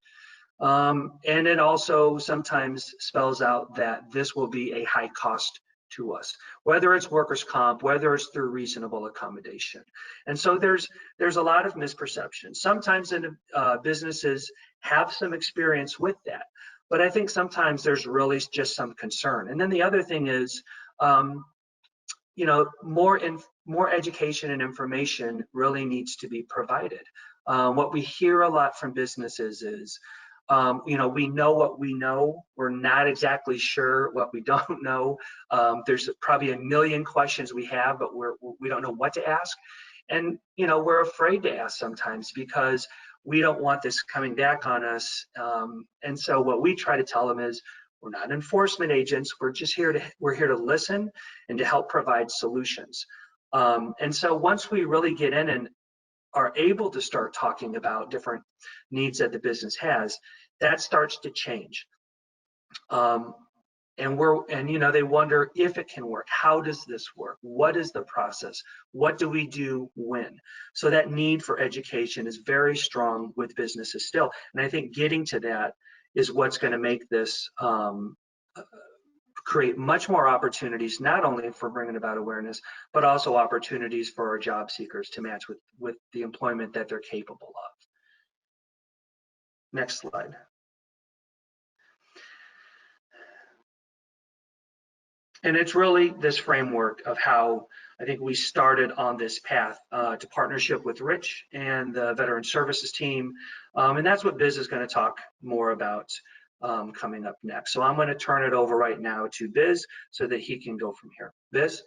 And it also sometimes spells out that this will be a high cost to us, whether it's workers' comp, whether it's through reasonable accommodation. And so there's a lot of misperception. Sometimes businesses have some experience with that, but I think sometimes there's really just some concern. And then the other thing is, more education and information really needs to be provided. What we hear a lot from businesses is, We know what we know. We're not exactly sure what we don't know. There's probably a million questions we have, but we don't know what to ask. And, we're afraid to ask sometimes because we don't want this coming back on us. And so what we try to tell them is, we're not enforcement agents. We're here to listen and to help provide solutions. And so once we really get in and are able to start talking about different needs that the business has, that starts to change. They wonder if it can work. How does this work? What is the process? What do we do when? So that need for education is very strong with businesses still. And I think getting to that is what's going to make this create much more opportunities, not only for bringing about awareness, but also opportunities for our job seekers to match with the employment that they're capable of. Next slide. And it's really this framework of how I think we started on this path to partnership with Rich and the Veteran Services team. And that's what Biz is going to talk more about coming up next. So I'm going to turn it over right now to Biz so that he can go from here. Biz?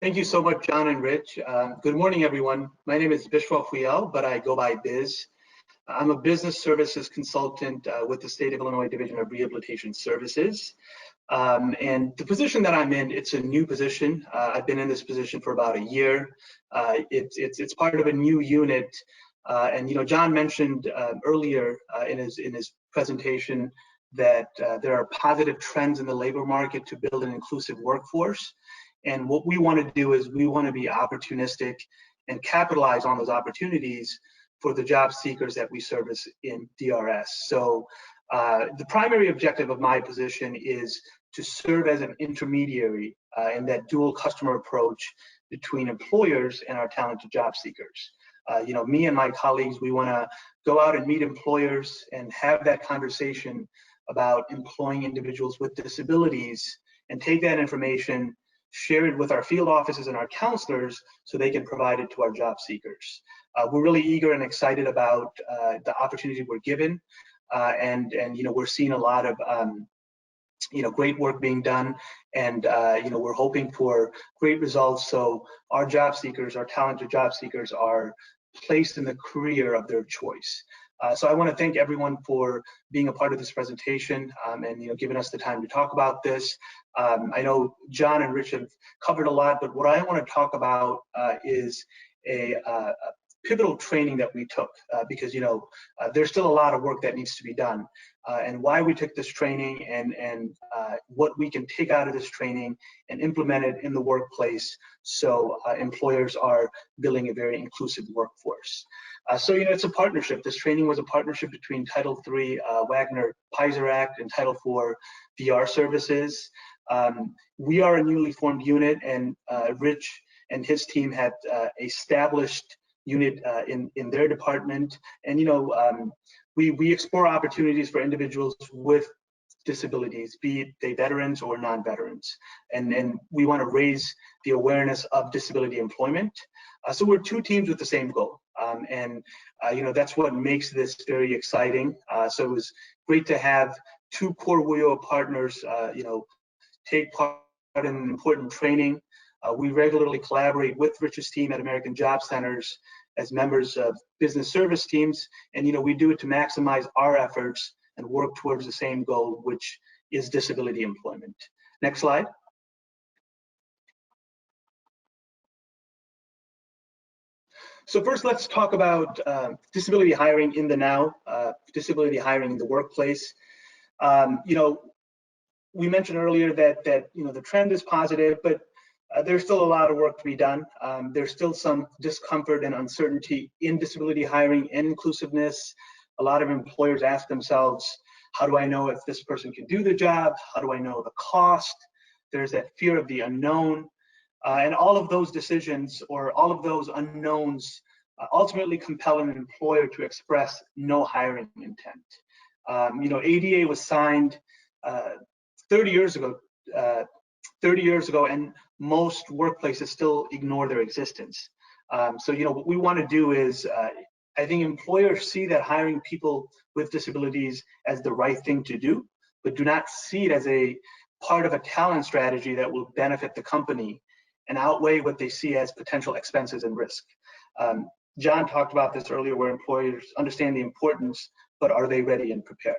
Thank you so much, John and Rich. Good morning, everyone. My name is Bishwa Fuyel, but I go by Biz. I'm a business services consultant with the State of Illinois Division of Rehabilitation Services. And the position that I'm in, it's a new position. I've been in this position for about a year. It's part of a new unit. And John mentioned earlier in his presentation that there are positive trends in the labor market to build an inclusive workforce. And what we want to do is we want to be opportunistic and capitalize on those opportunities for the job seekers that we service in DRS. So the primary objective of my position is to serve as an intermediary in that dual customer approach between employers and our talented job seekers. Me and my colleagues, we want to go out and meet employers and have that conversation about employing individuals with disabilities and take that information, share it with our field offices and our counselors so they can provide it to our job seekers. We're really eager and excited about the opportunity we're given, and we're seeing a lot of great work being done, and we're hoping for great results so our job seekers, our talented job seekers, are placed in the career of their choice. So I want to thank everyone for being a part of this presentation and giving us the time to talk about this. I know John and Rich have covered a lot, but what I want to talk about is a pivotal training that we took because there's still a lot of work that needs to be done, and why we took this training and what we can take out of this training and implement it in the workplace so employers are building a very inclusive workforce. So it's a partnership. This training was a partnership between Title III Wagner-Pizer Act and Title IV VR Services. We are a newly formed unit, and Rich and his team had established unit in their department, and we explore opportunities for individuals with disabilities, be they veterans or non-veterans, and we want to raise the awareness of disability employment. So we're two teams with the same goal, and that's what makes this very exciting. So it was great to have two core WIOA partners take part in an important training. We regularly collaborate with Rich's team at American Job Centers as members of business service teams, and we do it to maximize our efforts and work towards the same goal, which is disability employment. Next slide. So first, let's talk about disability hiring in the now, disability hiring in the workplace. We mentioned earlier that the trend is positive, but there's still a lot of work to be done. There's still some discomfort and uncertainty in disability hiring and inclusiveness. A lot of employers ask themselves, how do I know if this person can do the job? How do I know the cost? There's that fear of the unknown. And all of those decisions or all of those unknowns ultimately compel an employer to express no hiring intent. ADA was signed 30 years ago, and most workplaces still ignore their existence. So what we want to do is I think employers see that hiring people with disabilities as the right thing to do, but do not see it as a part of a talent strategy that will benefit the company and outweigh what they see as potential expenses and risk. John talked about this earlier, where employers understand the importance, but are they ready and prepared?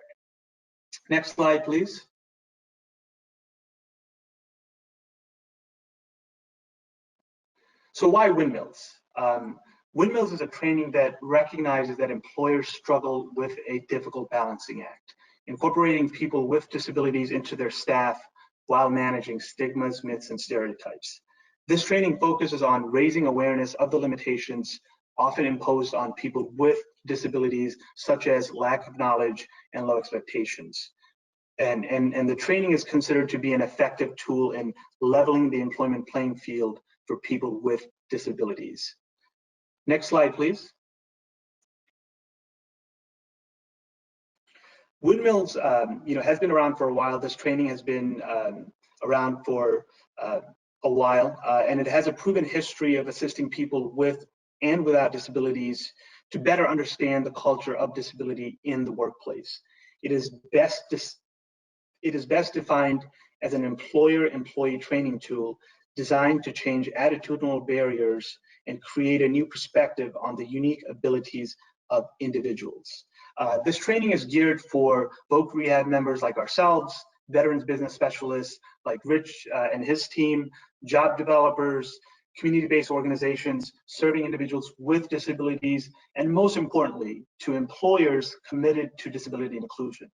Next slide, please. So why windmills? Windmills is a training that recognizes that employers struggle with a difficult balancing act, incorporating people with disabilities into their staff while managing stigmas, myths, and stereotypes. This training focuses on raising awareness of the limitations often imposed on people with disabilities, such as lack of knowledge and low expectations. And the training is considered to be an effective tool in leveling the employment playing field for people with disabilities. Next slide, please. Windmills, has been around for a while. This training has been around for a while, and it has a proven history of assisting people with and without disabilities to better understand the culture of disability in the workplace. It is best defined as an employer-employee training tool designed to change attitudinal barriers and create a new perspective on the unique abilities of individuals. This training is geared for Voc Rehab members like ourselves, veterans business specialists like Rich and his team, job developers, community-based organizations serving individuals with disabilities, and most importantly, to employers committed to disability inclusion.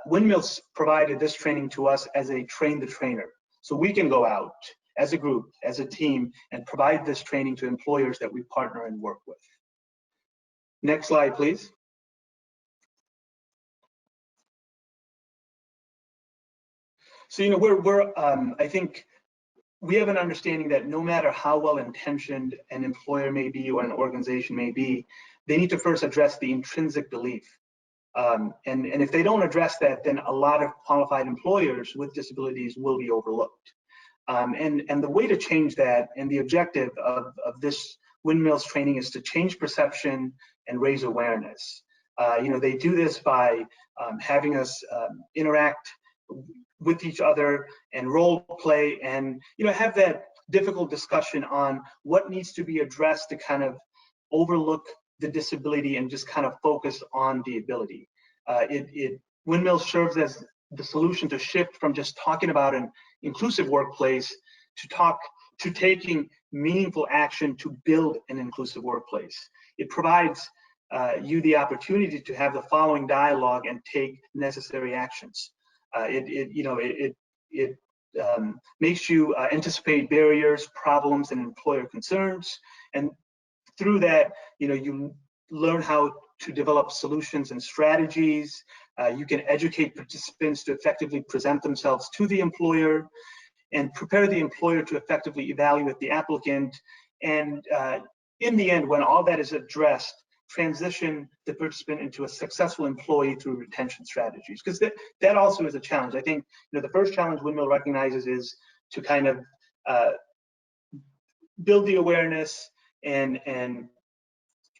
Windmills provided this training to us as a train the trainer. So we can go out as a group, as a team, and provide this training to employers that we partner and work with. Next slide, please. So, I think we have an understanding that no matter how well-intentioned an employer may be or an organization may be, they need to first address the intrinsic belief. And if they don't address that, then a lot of qualified employers with disabilities will be overlooked. And the way to change that, and the objective of this Windmills training, is to change perception and raise awareness. They do this by having us interact with each other and role play, and have that difficult discussion on what needs to be addressed to kind of overlook the disability and just kind of focus on the ability. Windmills serves as the solution to shift from just talking about an inclusive workplace to taking meaningful action to build an inclusive workplace. It provides you the opportunity to have the following dialogue and take necessary actions. It makes you anticipate barriers, problems, and employer concerns, and through that, you learn how to develop solutions and strategies. You can educate participants to effectively present themselves to the employer, and prepare the employer to effectively evaluate the applicant. And in the end, when all that is addressed, transition the participant into a successful employee through retention strategies, because that also is a challenge. I think the first challenge Windmill recognizes is to kind of build the awareness and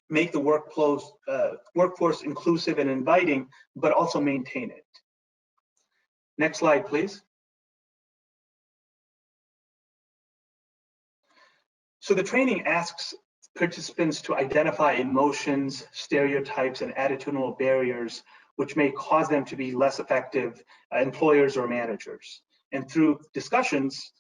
make the workforce inclusive and inviting, but also maintain it. Next slide, please. So the training asks participants to identify emotions, stereotypes, and attitudinal barriers which may cause them to be less effective employers or managers. And through discussions,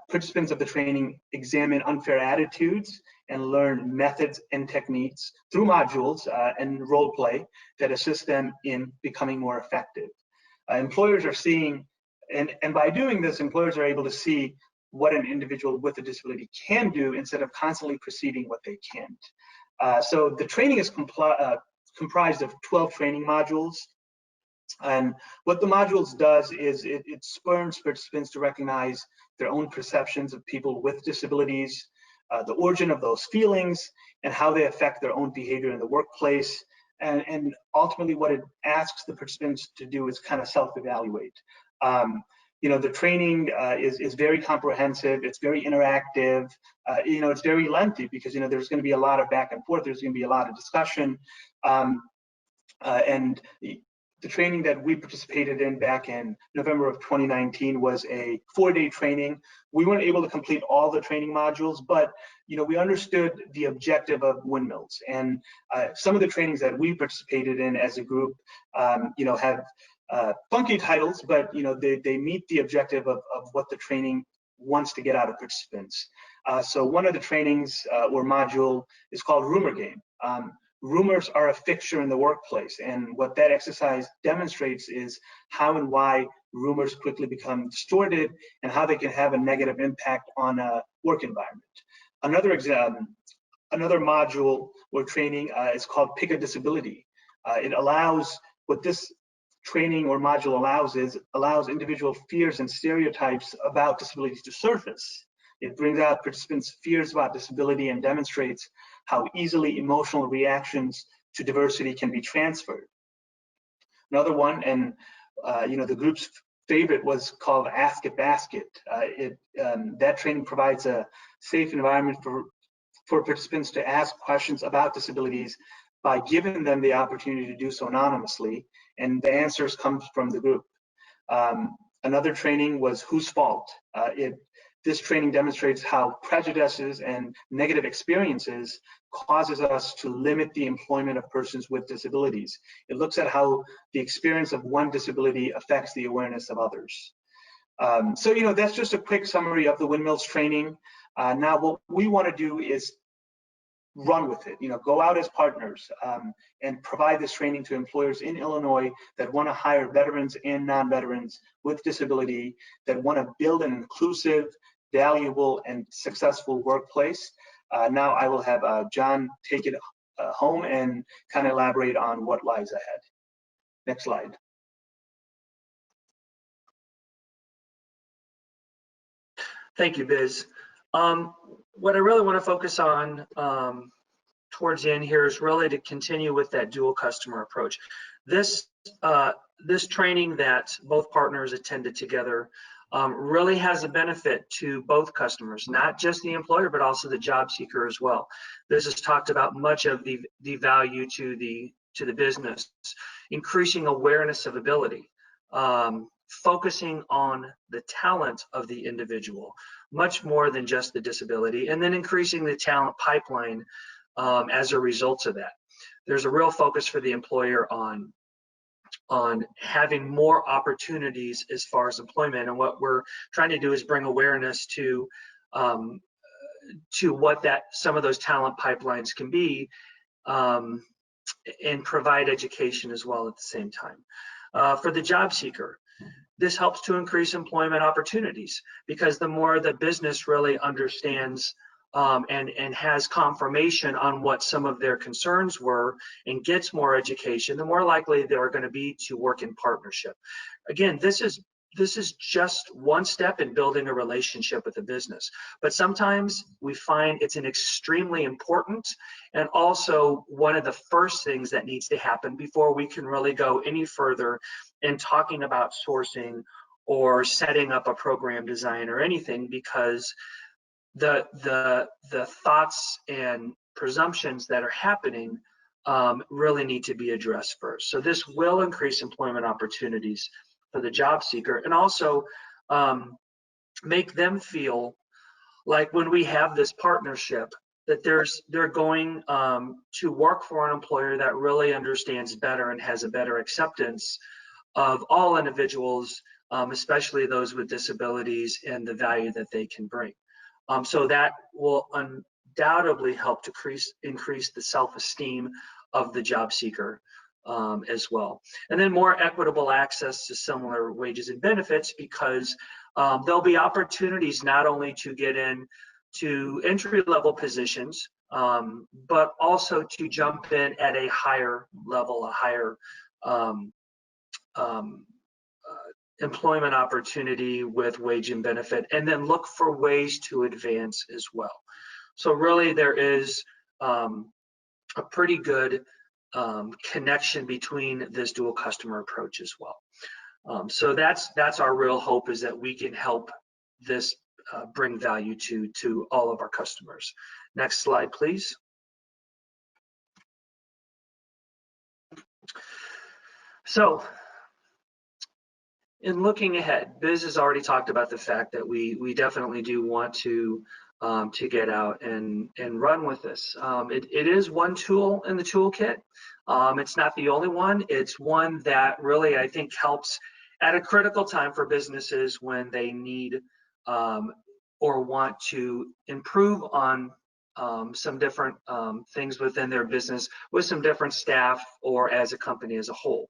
participants of the training examine unfair attitudes and learn methods and techniques through modules and role play that assist them in becoming more effective. Employers are seeing, and by doing this, employers are able to see what an individual with a disability can do instead of constantly perceiving what they can't. So the training is comprised of 12 training modules. And what the modules does is it spurs participants to recognize their own perceptions of people with disabilities, the origin of those feelings, and how they affect their own behavior in the workplace. And ultimately what it asks the participants to do is kind of self-evaluate. the training is very comprehensive. It's very interactive. It's very lengthy because there's going to be a lot of back and forth. There's going to be a lot of discussion, and the training that we participated in back in November of 2019 was a 4-day training. We weren't able to complete all the training modules, but we understood the objective of windmills, and some of the trainings that we participated in as a group, have funky titles, but they meet the objective of what the training wants to get out of participants. So one of the trainings or module is called Rumor Game. Rumors are a fixture in the workplace, and what that exercise demonstrates is how and why rumors quickly become distorted and how they can have a negative impact on a work environment. Another module or training is called Pick a Disability. What this training or module allows individual fears and stereotypes about disabilities to surface. It brings out participants' fears about disability and demonstrates how easily emotional reactions to diversity can be transferred. Another one, and the group's favorite, was called Ask a Basket. That training provides a safe environment for participants to ask questions about disabilities by giving them the opportunity to do so anonymously, and the answers come from the group. Another training was Whose Fault? This training demonstrates how prejudices and negative experiences causes us to limit the employment of persons with disabilities. It looks at how the experience of one disability affects the awareness of others. So that's just a quick summary of the windmills training. Now what we want to do is run with it, go out as partners and provide this training to employers in Illinois that want to hire veterans and non-veterans with disability, that want to build an inclusive, valuable, and successful workplace. Now I will have John take it home and kind of elaborate on what lies ahead. Next slide. Thank you, Biz. What I really want to focus on towards the end here is really to continue with that dual customer approach. This training that both partners attended together really has a benefit to both customers, not just the employer, but also the job seeker as well. This has talked about much of the value to the business, increasing awareness of ability, focusing on the talent of the individual, much more than just the disability, and then increasing the talent pipeline as a result of that. There's a real focus for the employer on having more opportunities as far as employment, and what we're trying to do is bring awareness to what some of those talent pipelines can be, and provide education as well at the same time. For the job seeker, this helps to increase employment opportunities, because the more the business really understands and has confirmation on what some of their concerns were and gets more education, the more likely they are going to be to work in partnership. Again, this is just one step in building a relationship with a business, but sometimes we find it's an extremely important and also one of the first things that needs to happen before we can really go any further in talking about sourcing or setting up a program design or anything, because the thoughts and presumptions that are happening really need to be addressed first. So this will increase employment opportunities for the job seeker, and also make them feel like when we have this partnership that they're going to work for an employer that really understands better and has a better acceptance of all individuals, especially those with disabilities, and the value that they can bring. So that will undoubtedly help to increase the self-esteem of the job seeker as well. And then more equitable access to similar wages and benefits, because there'll be opportunities not only to get in to entry-level positions, but also to jump in at a higher level, a higher employment opportunity with wage and benefit, and then look for ways to advance as well. So really there is a pretty good connection between this dual customer approach as well. So that's our real hope, is that we can help this bring value to all of our customers. Next slide, please. So in looking ahead, Biz has already talked about the fact that we definitely do want to get out and run with this. It is one tool in the toolkit. It's not the only one. It's one that really, I think, helps at a critical time for businesses when they need or want to improve on some different things within their business with some different staff or as a company as a whole.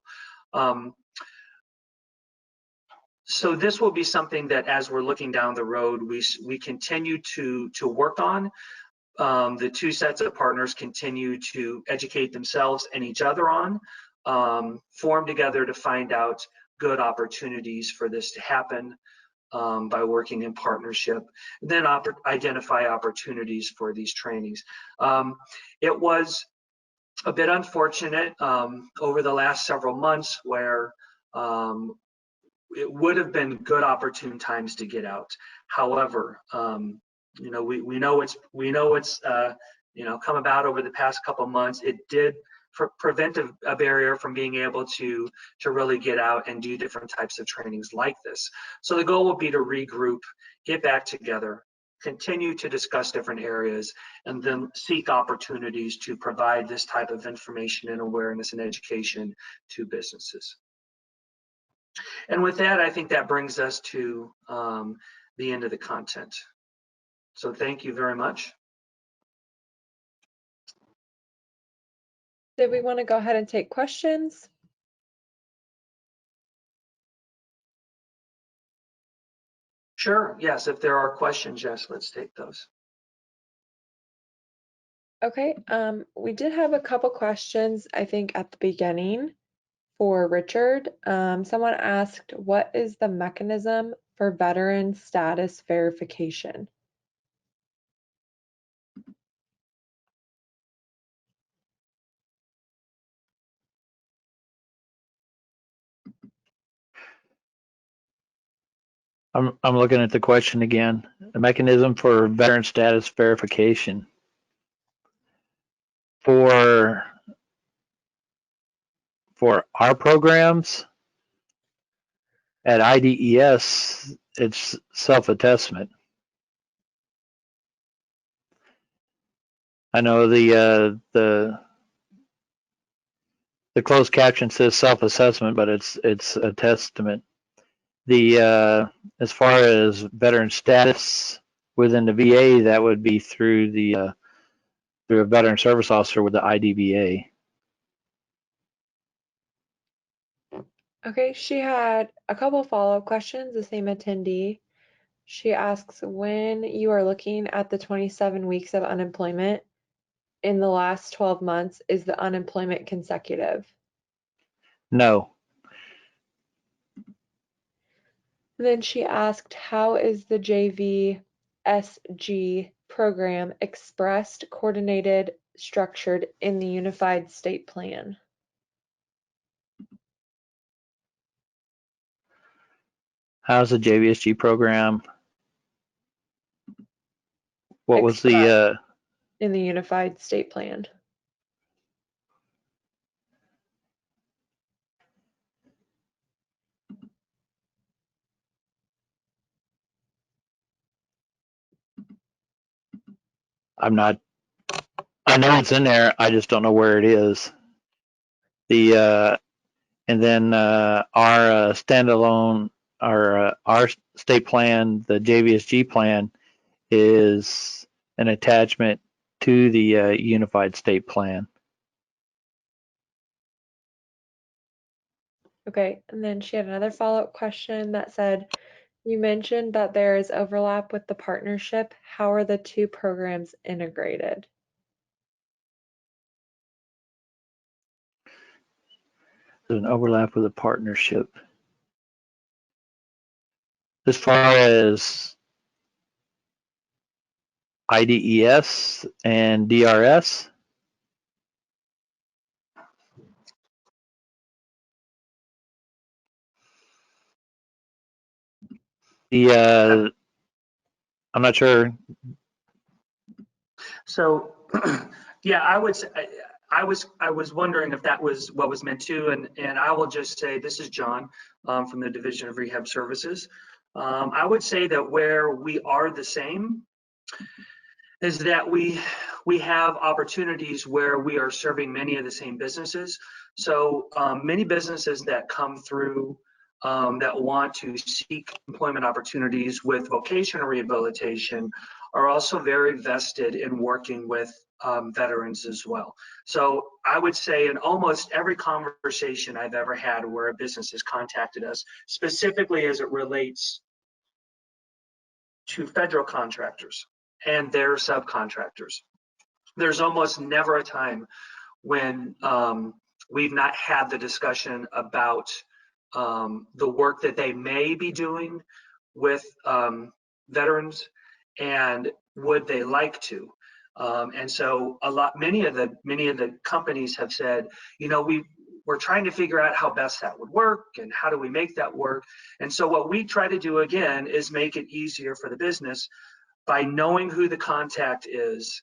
So this will be something that, as we're looking down the road, we continue to work on. The two sets of partners continue to educate themselves and each other on, form together to find out good opportunities for this to happen by working in partnership, then identify opportunities for these trainings. It was a bit unfortunate over the last several months where it would have been good opportune times to get out. However, you know, we know it's you know, come about over the past couple months. It did prevent a barrier from being able to really get out and do different types of trainings like this. So the goal will be to regroup, get back together, continue to discuss different areas, and then seek opportunities to provide this type of information and awareness and education to businesses. And with that, I think that brings us to the end of the content. So thank you very much. Did we want to go ahead and take questions? Sure, yes, if there are questions, yes, let's take those. Okay, we did have a couple questions, I think, at the beginning for Richard. Someone asked, what is the mechanism for veteran status verification? I'm looking at the question again. The mechanism for veteran status verification. For our programs at IDES, it's self-attestment. I know the closed caption says self-assessment, but it's a testament. The as far as veteran status within the VA, that would be through through a veteran service officer with the IDVA. Okay, she had a couple follow-up questions, the same attendee. She asks, when you are looking at the 27 weeks of unemployment in the last 12 months, is the unemployment consecutive? No. Then she asked, how is the JVSG program expressed, coordinated, structured in the Unified State Plan? How's the JVSG program? What was the in the Unified State Plan? I'm not, I know it's in there, I just don't know where it is. The and then our standalone, our state plan, the JVSG plan, is an attachment to the unified state plan. Okay, and then she had another follow-up question that said, you mentioned that there is overlap with the partnership. How are the two programs integrated? There's an overlap with a partnership. As far as IDES and DRS, The I'm not sure. So, yeah, I would say, I was wondering if that was what was meant too, and I will just say, this is John from the Division of Rehab Services. I would say that where we are the same is that we have opportunities where we are serving many of the same businesses. So many businesses that come through that want to seek employment opportunities with vocational rehabilitation are also very vested in working with veterans as well. So I would say in almost every conversation I've ever had where a business has contacted us, specifically as it relates to federal contractors and their subcontractors, there's almost never a time when we've not had the discussion about the work that they may be doing with veterans and would they like to. And so many of the companies have said, you know, we're trying to figure out how best that would work and how do we make that work. And so what we try to do again is make it easier for the business by knowing who the contact is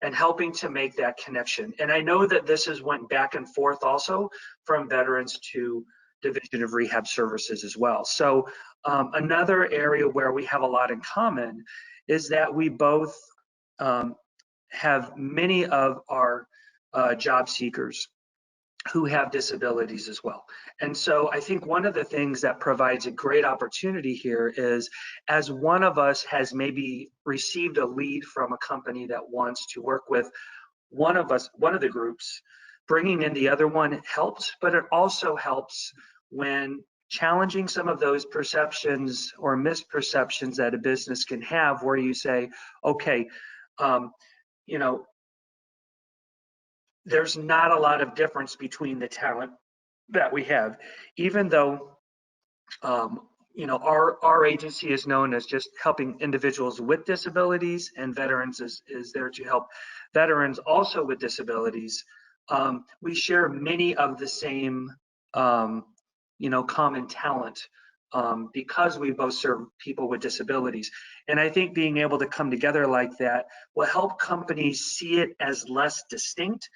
and helping to make that connection. And I know that this has went back and forth also from veterans to Division of Rehab Services as well. So another area where we have a lot in common is that we both have many of our job seekers who have disabilities as well. And so I think one of the things that provides a great opportunity here is, as one of us has maybe received a lead from a company that wants to work with one of the groups, bringing in the other one helps, but it also helps when challenging some of those perceptions or misperceptions that a business can have, where you say, okay, you know, there's not a lot of difference between the talent that we have, even though you know, our agency is known as just helping individuals with disabilities, and veterans is there to help veterans also with disabilities. We share many of the same you know, common talent because we both serve people with disabilities. And I think being able to come together like that will help companies see it as less distinct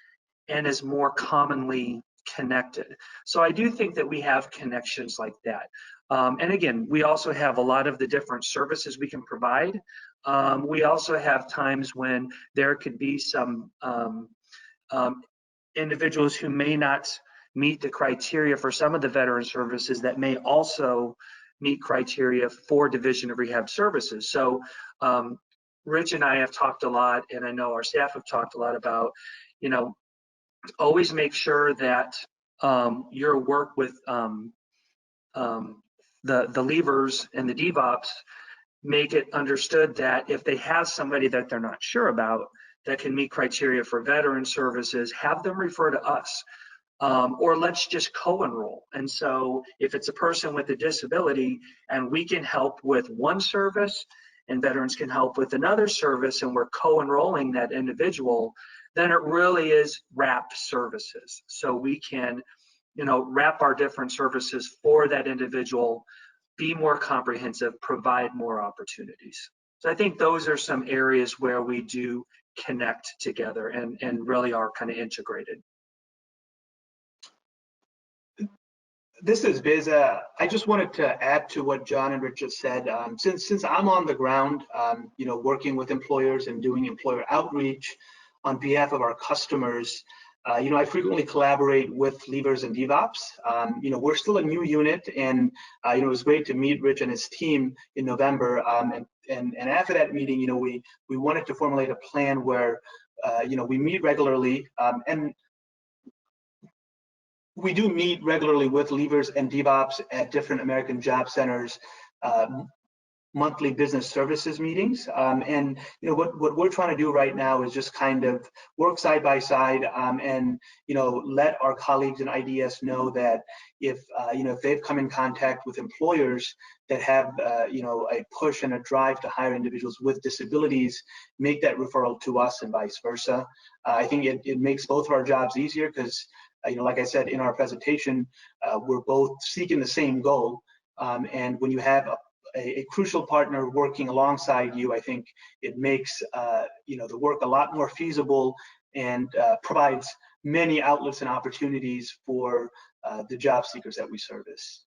and is more commonly connected. So I do think that we have connections like that. And again, we also have a lot of the different services we can provide. We also have times when there could be some individuals who may not meet the criteria for some of the veteran services that may also meet criteria for Division of Rehab Services. So Rich and I have talked a lot, and I know our staff have talked a lot about, you know, always make sure that your work with the levers and the DevOps make it understood that if they have somebody that they're not sure about that can meet criteria for veteran services, have them refer to us. Or let's just co-enroll. And so if it's a person with a disability and we can help with one service and veterans can help with another service and we're co-enrolling that individual, then it really is wrapped services. So we can, you know, wrap our different services for that individual, be more comprehensive, provide more opportunities. So I think those are some areas where we do connect together and really are kind of integrated. This is Biz. I just wanted to add to what John and Rich just said. Since I'm on the ground, you know, working with employers and doing employer outreach on behalf of our customers, you know, I frequently collaborate with levers and DevOps. You know, we're still a new unit, and you know, it was great to meet Rich and his team in November. And after that meeting, you know, we wanted to formulate a plan where you know, we meet regularly, and we do meet regularly with levers and DevOps at different American Job Centers monthly business services meetings. And you know, what we're trying to do right now is just kind of work side by side and you know, let our colleagues in IDES know that if you know, if they've come in contact with employers that have you know, a push and a drive to hire individuals with disabilities, make that referral to us and vice versa. I think it makes both of our jobs easier because you know, like I said in our presentation, we're both seeking the same goal. And when you have a crucial partner working alongside you, I think it makes the work a lot more feasible and provides many outlets and opportunities for the job seekers that we service.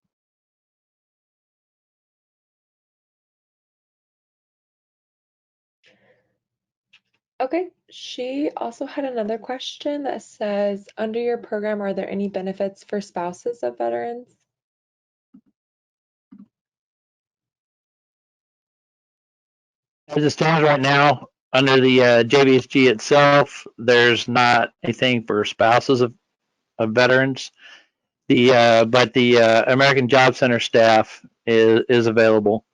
Okay, she also had another question that says, under your program, are there any benefits for spouses of veterans? As it stands right now, under the JVSG itself, there's not anything for spouses of veterans. But the American Job Center staff is available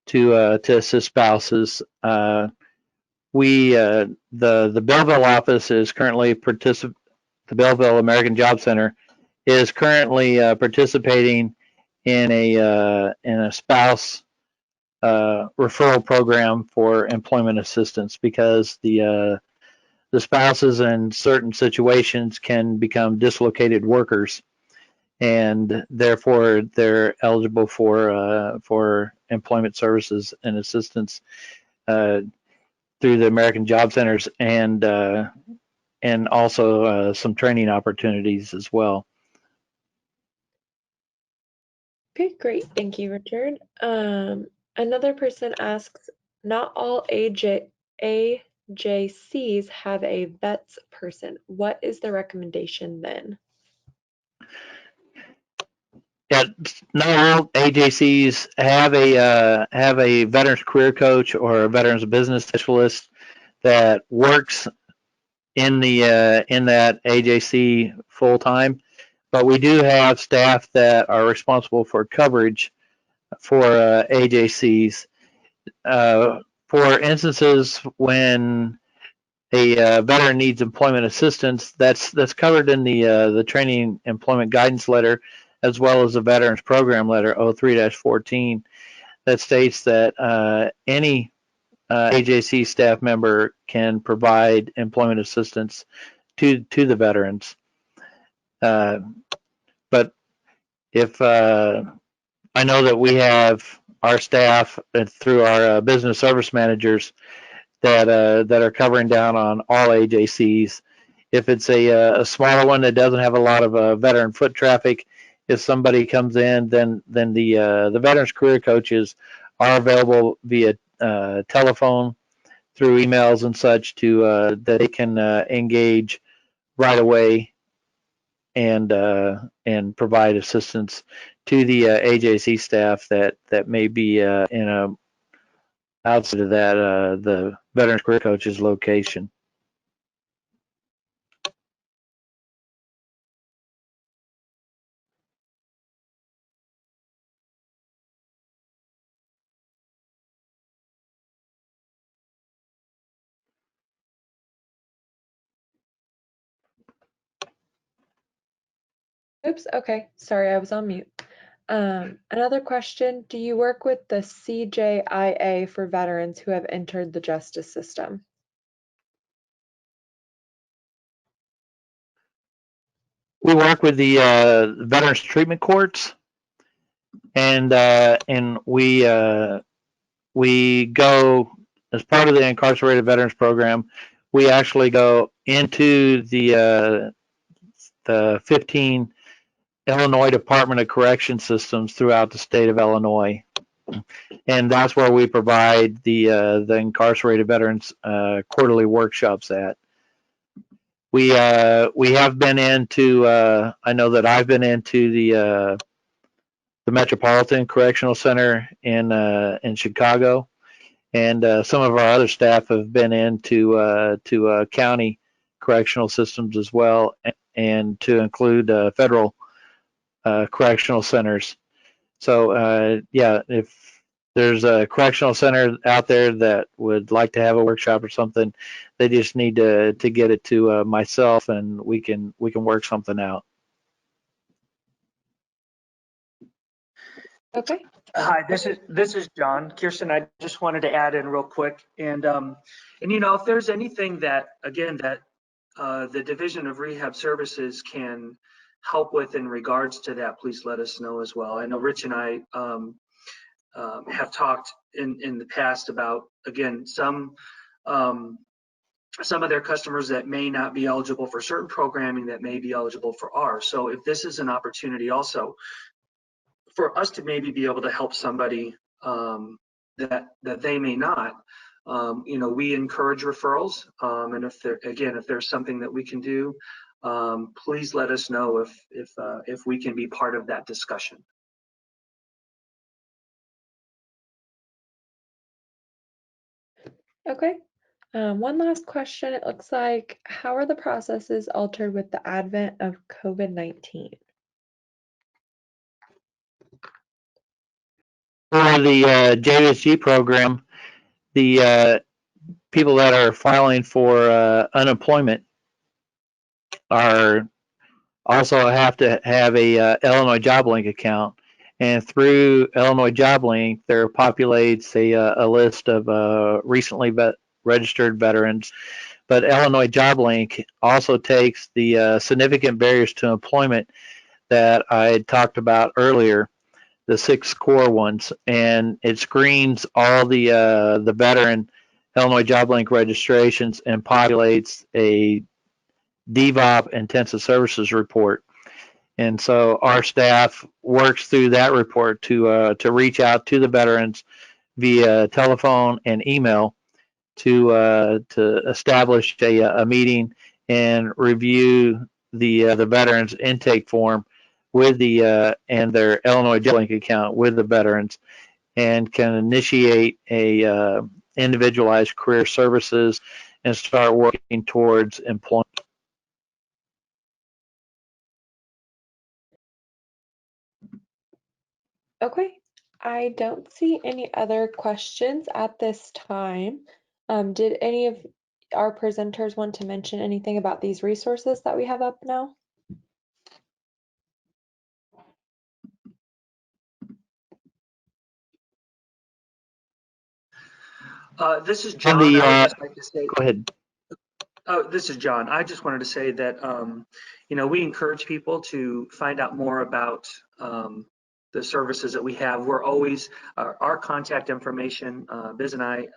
to assist spouses. The Belleville office is currently the Belleville American Job Center is currently participating in a spouse referral program for employment assistance, because the spouses in certain situations can become dislocated workers, and therefore they're eligible for employment services and assistance through the American Job Centers, and also some training opportunities as well. Okay, great. Thank you, Richard. Another person asks, not all AJCs have a vets person. What is the recommendation then? Yeah, not all AJCs have a veterans career coach or a veterans business specialist that works in that AJC full time, but we do have staff that are responsible for coverage for AJCs. For instances when a veteran needs employment assistance, that's covered in the training employment guidance letter, as well as the veterans program letter 03-14, that states that any AJC staff member can provide employment assistance to the veterans. But if I know that we have our staff through our business service managers that are covering down on all AJCs. If it's a smaller one that doesn't have a lot of veteran foot traffic, if somebody comes in, then the veterans career coaches are available via telephone, through emails and such, to that they can engage right away and provide assistance to the AJC staff that may be in a outside of that the veterans career coach's location. Oops, okay. Sorry, I was on mute. Another question, do you work with the CJIA for veterans who have entered the justice system? We work with the veterans treatment courts, and we go as part of the incarcerated veterans program. We actually go into the 15 Illinois Department of Correction systems throughout the state of Illinois, and that's where we provide the incarcerated veterans quarterly workshops at. We have been into I know that I've been into the Metropolitan Correctional Center in Chicago, and some of our other staff have been into to county correctional systems as well, and to include federal correctional centers. So yeah, if there's a correctional center out there that would like to have a workshop or something, they just need to get it to myself, and we can work something out. Okay. Hi, this is John. Kirsten, I just wanted to add in real quick, and if there's anything that the Division of Rehab Services can help with in regards to that, please let us know as well. I know Rich and I have talked in the past about, again, some of their customers that may not be eligible for certain programming that may be eligible for ours. So if this is an opportunity also for us to maybe be able to help somebody that they may not, we encourage referrals. And if there's something that we can do, please let us know if we can be part of that discussion. Okay. One last question. It looks like, how are the processes altered with the advent of COVID-19? For the JSG program, the people that are filing for unemployment are also have to have a Illinois JobLink account, and through Illinois JobLink, there populates a list of recently registered veterans. But Illinois JobLink also takes the significant barriers to employment that I had talked about earlier, the 6 core ones, and it screens all the veteran Illinois JobLink registrations and populates a DVOP intensive services report. And so our staff works through that report to reach out to the veterans via telephone and email to establish a meeting and review the veterans intake form with the and their Illinois JobLink account with the veterans, and can initiate a individualized career services and start working towards employment. Okay. I don't see any other questions at this time. Did any of our presenters want to mention anything about these resources that we have up now? This is John. I would just like to say, go ahead. Oh, this is John. I just wanted to say that, we encourage people to find out more about the services that we have. We're always, our contact information, Biz and I,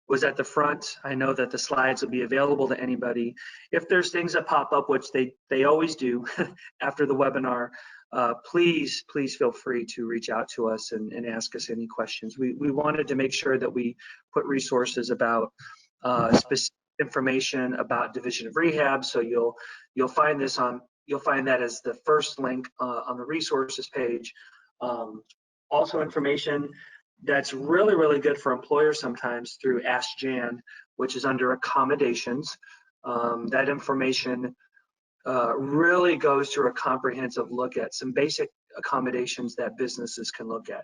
was at the front. I know that the slides will be available to anybody. If there's things that pop up, which they always do after the webinar, please feel free to reach out to us and ask us any questions. We wanted to make sure that we put resources about specific information about Division of Rehab. So you'll find this you'll find that as the first link on the resources page. Also information that's really good for employers sometimes through Ask Jan, which is under accommodations. That information really goes through a comprehensive look at some basic accommodations that businesses can look at.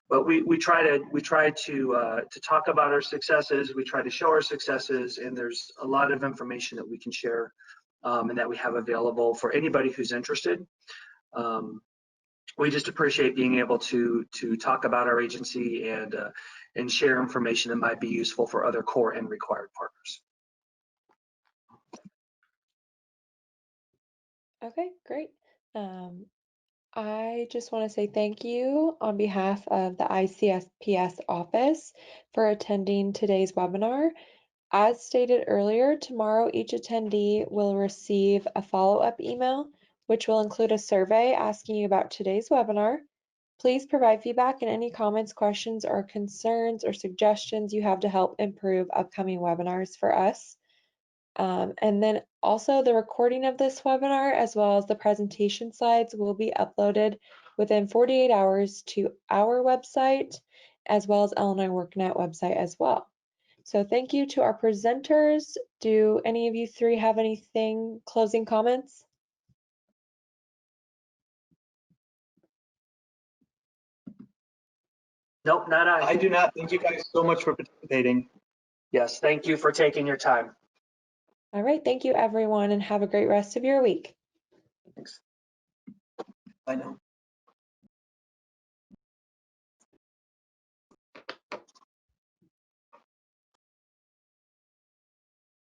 But we try to talk about our successes. We try to show our successes, and there's a lot of information that we can share and that we have available for anybody who's interested. We just appreciate being able to talk about our agency and share information that might be useful for other core and required partners. Okay, great. I just want to say thank you on behalf of the ICSPS office for attending today's webinar. As stated earlier, tomorrow each attendee will receive a follow-up email, which will include a survey asking you about today's webinar. Please provide feedback and any comments, questions, or concerns or suggestions you have to help improve upcoming webinars for us. And then also the recording of this webinar, as well as the presentation slides, will be uploaded within 48 hours to our website, as well as Illinois WorkNet website as well. So thank you to our presenters. Do any of you three have anything, closing comments? Nope, not I. I do not. Thank you guys so much for participating. Yes, thank you for taking your time. All right, thank you everyone, and have a great rest of your week. Thanks. Bye now.